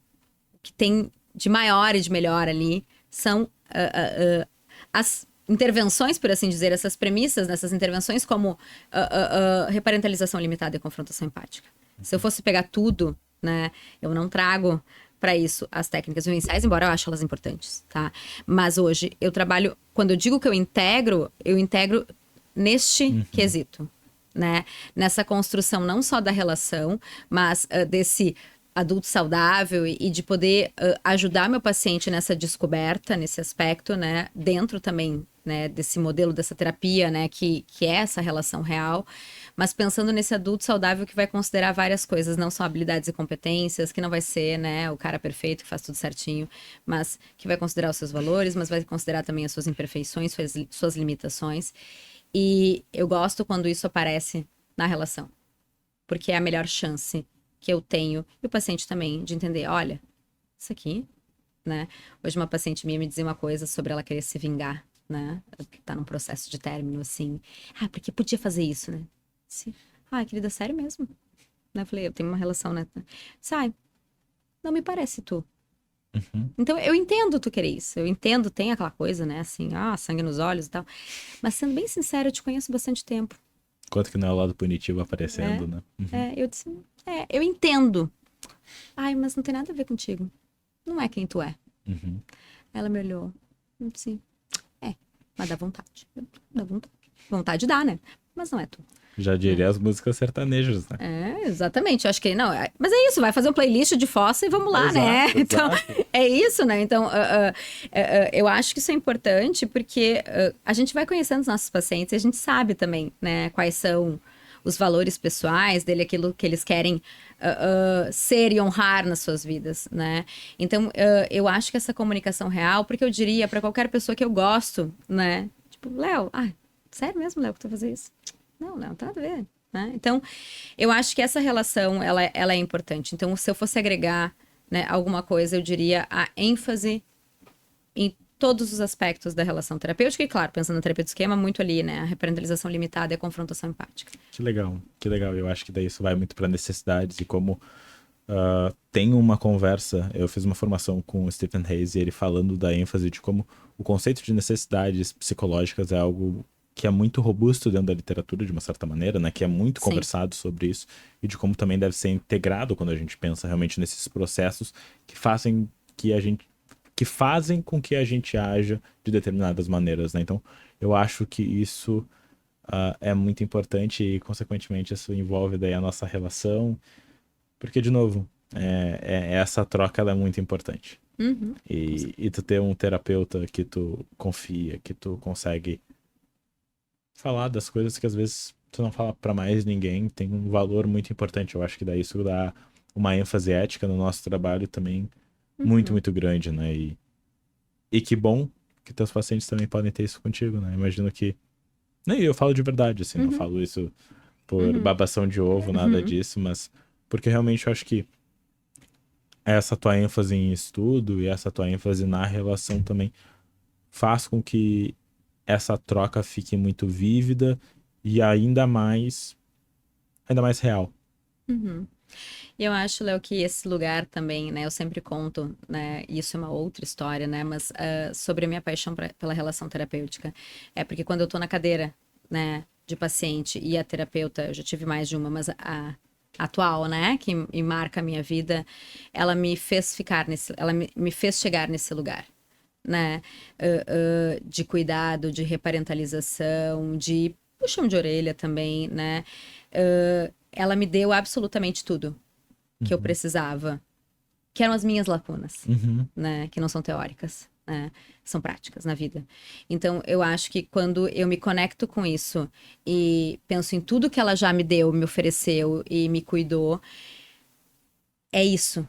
que tem de maior e de melhor ali são as intervenções, por assim dizer, essas premissas nessas intervenções, como reparentalização limitada e confrontação empática. Se eu fosse pegar tudo, né, eu não trago para isso as técnicas vivenciais, embora eu ache elas importantes, tá? Mas hoje eu trabalho, quando eu digo que eu integro neste quesito, né? Nessa construção não só da relação, mas desse adulto saudável e de poder ajudar meu paciente nessa descoberta, nesse aspecto, né? Dentro também, né, desse modelo, dessa terapia, né? Que é essa relação real, mas pensando nesse adulto saudável que vai considerar várias coisas, não só habilidades e competências, que não vai ser, né, o cara perfeito que faz tudo certinho, mas que vai considerar os seus valores, mas vai considerar também as suas imperfeições, suas limitações. E eu gosto quando isso aparece na relação, porque é a melhor chance que eu tenho, e o paciente também, de entender, olha, isso aqui, né? Hoje uma paciente minha me dizia uma coisa sobre ela querer se vingar, né? Tá num processo de término, assim. Ah, porque podia fazer isso, né? Sim. Ah, querida, sério mesmo? Né? Eu falei, eu tenho uma relação, né? Sai, não me parece tu. Uhum. Então, eu entendo tu querer isso. Eu entendo, tem aquela coisa, né? Assim, sangue nos olhos e tal. Mas, sendo bem sincera, eu te conheço bastante tempo. Quanto que não é o lado punitivo aparecendo, É, né? Uhum. eu disse, eu entendo. Ai, mas não tem nada a ver contigo. Não é quem tu é. Uhum. Ela me olhou. Eu disse, mas dá vontade. Dá vontade. Vontade dá, né? mas não é tu. Já diria as músicas sertanejas, né? Exatamente. Eu acho que não. Mas é isso, vai fazer um playlist de fossa e vamos lá, Exato, né? exato. Então, é isso, né? Então, eu acho que isso é importante porque a gente vai conhecendo os nossos pacientes e a gente sabe também, né, quais são os valores pessoais dele, aquilo que eles querem ser e honrar nas suas vidas, né? Então, eu acho que essa comunicação real, porque eu diria para qualquer pessoa que eu gosto, né? Tipo, Léo, sério mesmo, Léo, que tu vai fazer isso? Não, não tem nada a ver, né? Então, eu acho que essa relação, ela é importante. Então, se eu fosse agregar, né, alguma coisa, eu diria a ênfase em todos os aspectos da relação terapêutica. E, claro, pensando na terapia do esquema, muito ali, né? A reparentalização limitada e a confrontação empática. Que legal, que legal. Eu acho que daí isso vai muito para necessidades e como tem uma conversa. Eu fiz uma formação com o Stephen Hayes e ele falando da ênfase de como o conceito de necessidades psicológicas é algo que é muito robusto dentro da literatura, de uma certa maneira, né? Que é muito Sim. conversado sobre isso e de como também deve ser integrado quando a gente pensa realmente nesses processos que fazem com que a gente haja de determinadas maneiras, né? Então, eu acho que isso é muito importante e, consequentemente, isso envolve daí a nossa relação, porque, de novo, essa troca ela é muito importante. Uhum. E tu ter um terapeuta que tu confia, que tu consegue falar das coisas que às vezes tu não fala pra mais ninguém, tem um valor muito importante. Eu acho que daí isso dá uma ênfase ética no nosso trabalho também muito, muito grande, né? E que bom que teus pacientes também podem ter isso contigo, né? Imagino que... E eu falo de verdade, assim, não falo isso por babação de ovo, nada disso, mas porque realmente eu acho que essa tua ênfase em estudo e essa tua ênfase na relação também faz com que essa troca fique muito vívida e ainda mais real. E eu acho, Léo, que esse lugar também, né? Eu sempre conto, né? Isso é uma outra história, né? Mas sobre a minha paixão pela relação terapêutica. É porque quando eu tô na cadeira, né? De paciente e a terapeuta, eu já tive mais de uma, mas a atual, né? Que me marca a minha vida, ela me fez ela me fez chegar nesse lugar, né? De cuidado, de reparentalização, de puxão de orelha também, né? Ela me deu absolutamente tudo que eu precisava, que eram as minhas lacunas, né? Que não são teóricas, né? São práticas na vida. Então, eu acho que quando eu me conecto com isso e penso em tudo que ela já me deu, me ofereceu e me cuidou, é isso.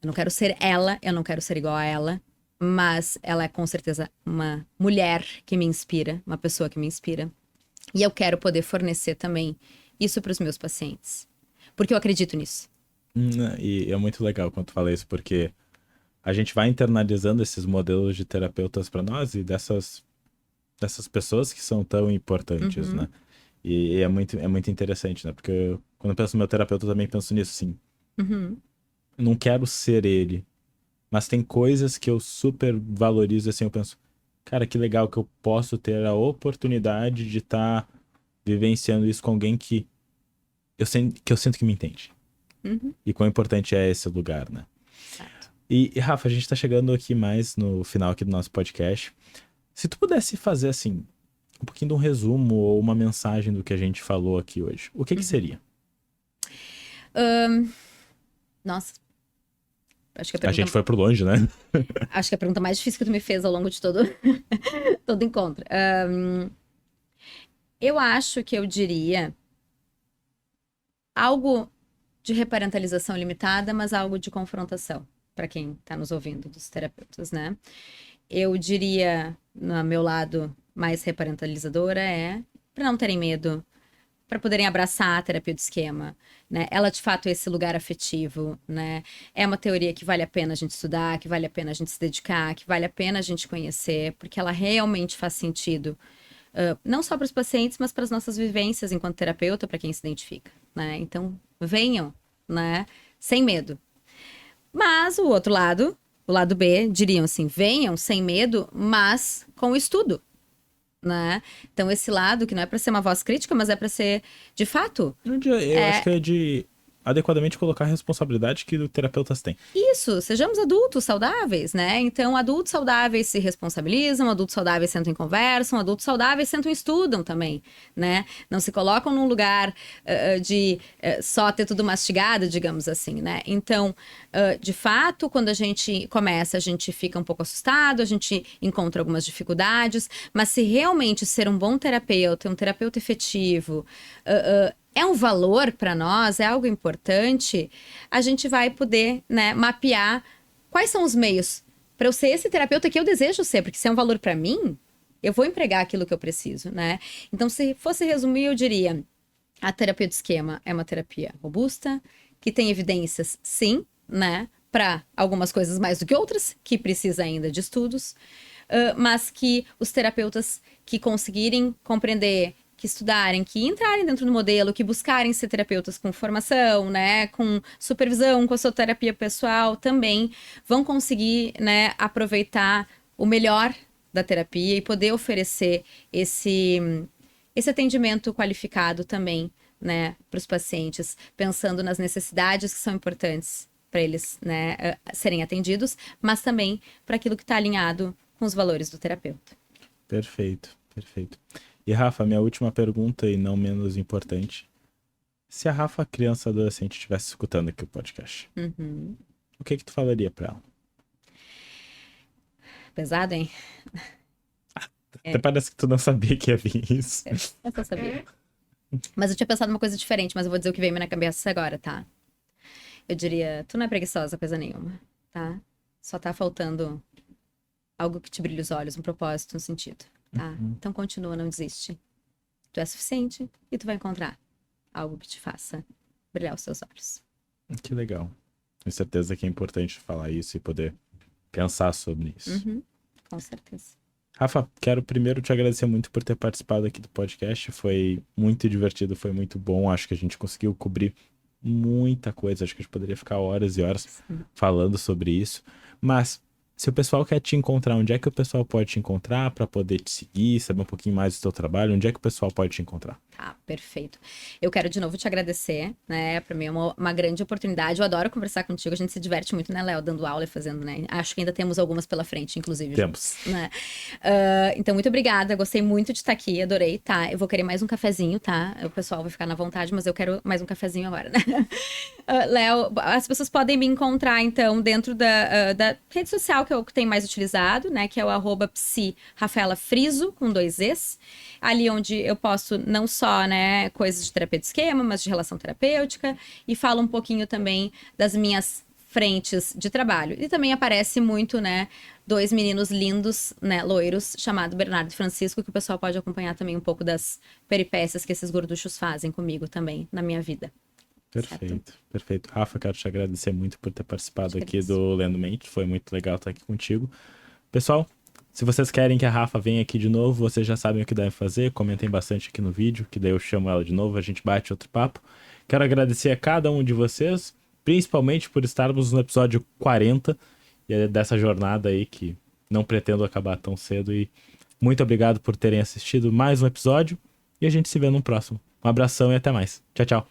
Eu não quero ser ela, eu não quero ser igual a ela, mas ela é com certeza uma mulher que me inspira, uma pessoa que me inspira. E eu quero poder fornecer também isso para os meus pacientes, porque eu acredito nisso. E é muito legal quando tu fala isso, porque a gente vai internalizando esses modelos de terapeutas para nós e dessas pessoas que são tão importantes, né? E é muito interessante, né? Porque quando eu penso no meu terapeuta, eu também penso nisso, sim. Eu não quero ser ele, mas tem coisas que eu super valorizo, assim, eu penso, cara, que legal que eu posso ter a oportunidade de estar vivenciando isso com alguém que eu sinto que me entende. E quão importante é esse lugar, né? Certo. E Rafa, a gente tá chegando aqui mais no final aqui do nosso podcast. Se tu pudesse fazer, assim, um pouquinho de um resumo ou uma mensagem do que a gente falou aqui hoje, o que seria? Nossa. Acho que A gente foi pro longe, né? Acho que a pergunta mais difícil que tu me fez ao longo de todo encontro. Eu acho que eu diria algo de reparentalização limitada, mas algo de confrontação, para quem está nos ouvindo, dos terapeutas, né? Eu diria, no meu lado mais reparentalizadora, para não terem medo, para poderem abraçar a terapia do esquema, né? Ela, de fato, é esse lugar afetivo, né? É uma teoria que vale a pena a gente estudar, que vale a pena a gente se dedicar, que vale a pena a gente conhecer, porque ela realmente faz sentido, não só para os pacientes, mas para as nossas vivências enquanto terapeuta, para quem se identifica, né? Então, venham, né? Sem medo. Mas o outro lado, o lado B, diriam assim, venham sem medo, mas com estudo, né? Então, esse lado que não é para ser uma voz crítica, mas é para ser, de fato... Eu acho que é de adequadamente colocar a responsabilidade que os terapeutas têm. Isso, sejamos adultos saudáveis, né? Então, adultos saudáveis se responsabilizam, adultos saudáveis sentam em conversam, adultos saudáveis sentam e estudam também, né? Não se colocam num lugar de só ter tudo mastigado, digamos assim, né? Então, de fato, quando a gente começa, a gente fica um pouco assustado, a gente encontra algumas dificuldades, mas se realmente ser um bom terapeuta, um terapeuta efetivo, é um valor para nós, é algo importante, a gente vai poder, né, mapear quais são os meios para eu ser esse terapeuta que eu desejo ser, porque se é um valor para mim, eu vou empregar aquilo que eu preciso, né? Então, se fosse resumir, eu diria: a terapia de esquema é uma terapia robusta, que tem evidências, sim, né, para algumas coisas mais do que outras, que precisa ainda de estudos, mas que os terapeutas que conseguirem compreender, que estudarem, que entrarem dentro do modelo, que buscarem ser terapeutas com formação, né, com supervisão, com a sua terapia pessoal, também vão conseguir, né, aproveitar o melhor da terapia e poder oferecer esse atendimento qualificado também, né, para os pacientes, pensando nas necessidades que são importantes para eles, né, serem atendidos, mas também para aquilo que está alinhado com os valores do terapeuta. Perfeito, perfeito. E Rafa, minha última pergunta e não menos importante. Se a Rafa, criança adolescente, estivesse escutando aqui o podcast, o que tu falaria para ela? Pesado, hein? Até parece que tu não sabia que ia vir isso. Eu só sabia. Mas eu tinha pensado uma coisa diferente, mas eu vou dizer o que veio na minha cabeça agora, tá? Eu diria: tu não é preguiçosa, coisa nenhuma, tá? Só tá faltando algo que te brilhe os olhos, um propósito, um sentido, tá? Então continua, não desiste. Tu é suficiente e tu vai encontrar algo que te faça brilhar os seus olhos. Que legal. Tenho certeza que é importante falar isso e poder pensar sobre isso. Com certeza. Rafa, quero primeiro te agradecer muito por ter participado aqui do podcast. Foi muito divertido, foi muito bom. Acho que a gente conseguiu cobrir muita coisa. Acho que a gente poderia ficar horas e horas falando sobre isso. Mas se o pessoal quer te encontrar, onde é que o pessoal pode te encontrar para poder te seguir, saber um pouquinho mais do teu trabalho? Onde é que o pessoal pode te encontrar? Tá, perfeito. Eu quero de novo te agradecer, né? Para mim é uma grande oportunidade. Eu adoro conversar contigo. A gente se diverte muito, né, Léo? Dando aula e fazendo, né? Acho que ainda temos algumas pela frente, inclusive. Temos. Né? Então, muito obrigada. Gostei muito de estar aqui. Adorei, tá? Eu vou querer mais um cafezinho, tá? O pessoal vai ficar na vontade, mas eu quero mais um cafezinho agora, né? Léo, as pessoas podem me encontrar, então, dentro da rede social que eu tenho mais utilizado, né? Que é o @psi_rafaela_friso, com 2 Es. Ali onde eu posto não só, né, coisas de terapia de esquema, mas de relação terapêutica, e falo um pouquinho também das minhas frentes de trabalho. E também aparece muito, né, 2 meninos lindos, né, loiros, chamado Bernardo e Francisco, que o pessoal pode acompanhar também um pouco das peripécias que esses gorduchos fazem comigo também na minha vida. Perfeito, Certo? perfeito. Rafa, quero te agradecer muito por ter participado aqui do Lendo Mente. Foi muito legal estar aqui contigo. Pessoal, se vocês querem que a Rafa venha aqui de novo, vocês já sabem o que devem fazer. Comentem bastante aqui no vídeo, que daí eu chamo ela de novo, a gente bate outro papo. Quero agradecer a cada um de vocês, principalmente por estarmos no episódio 40 e é dessa jornada aí que não pretendo acabar tão cedo. E muito obrigado por terem assistido mais um episódio e a gente se vê no próximo. Um abração e até mais. Tchau, tchau.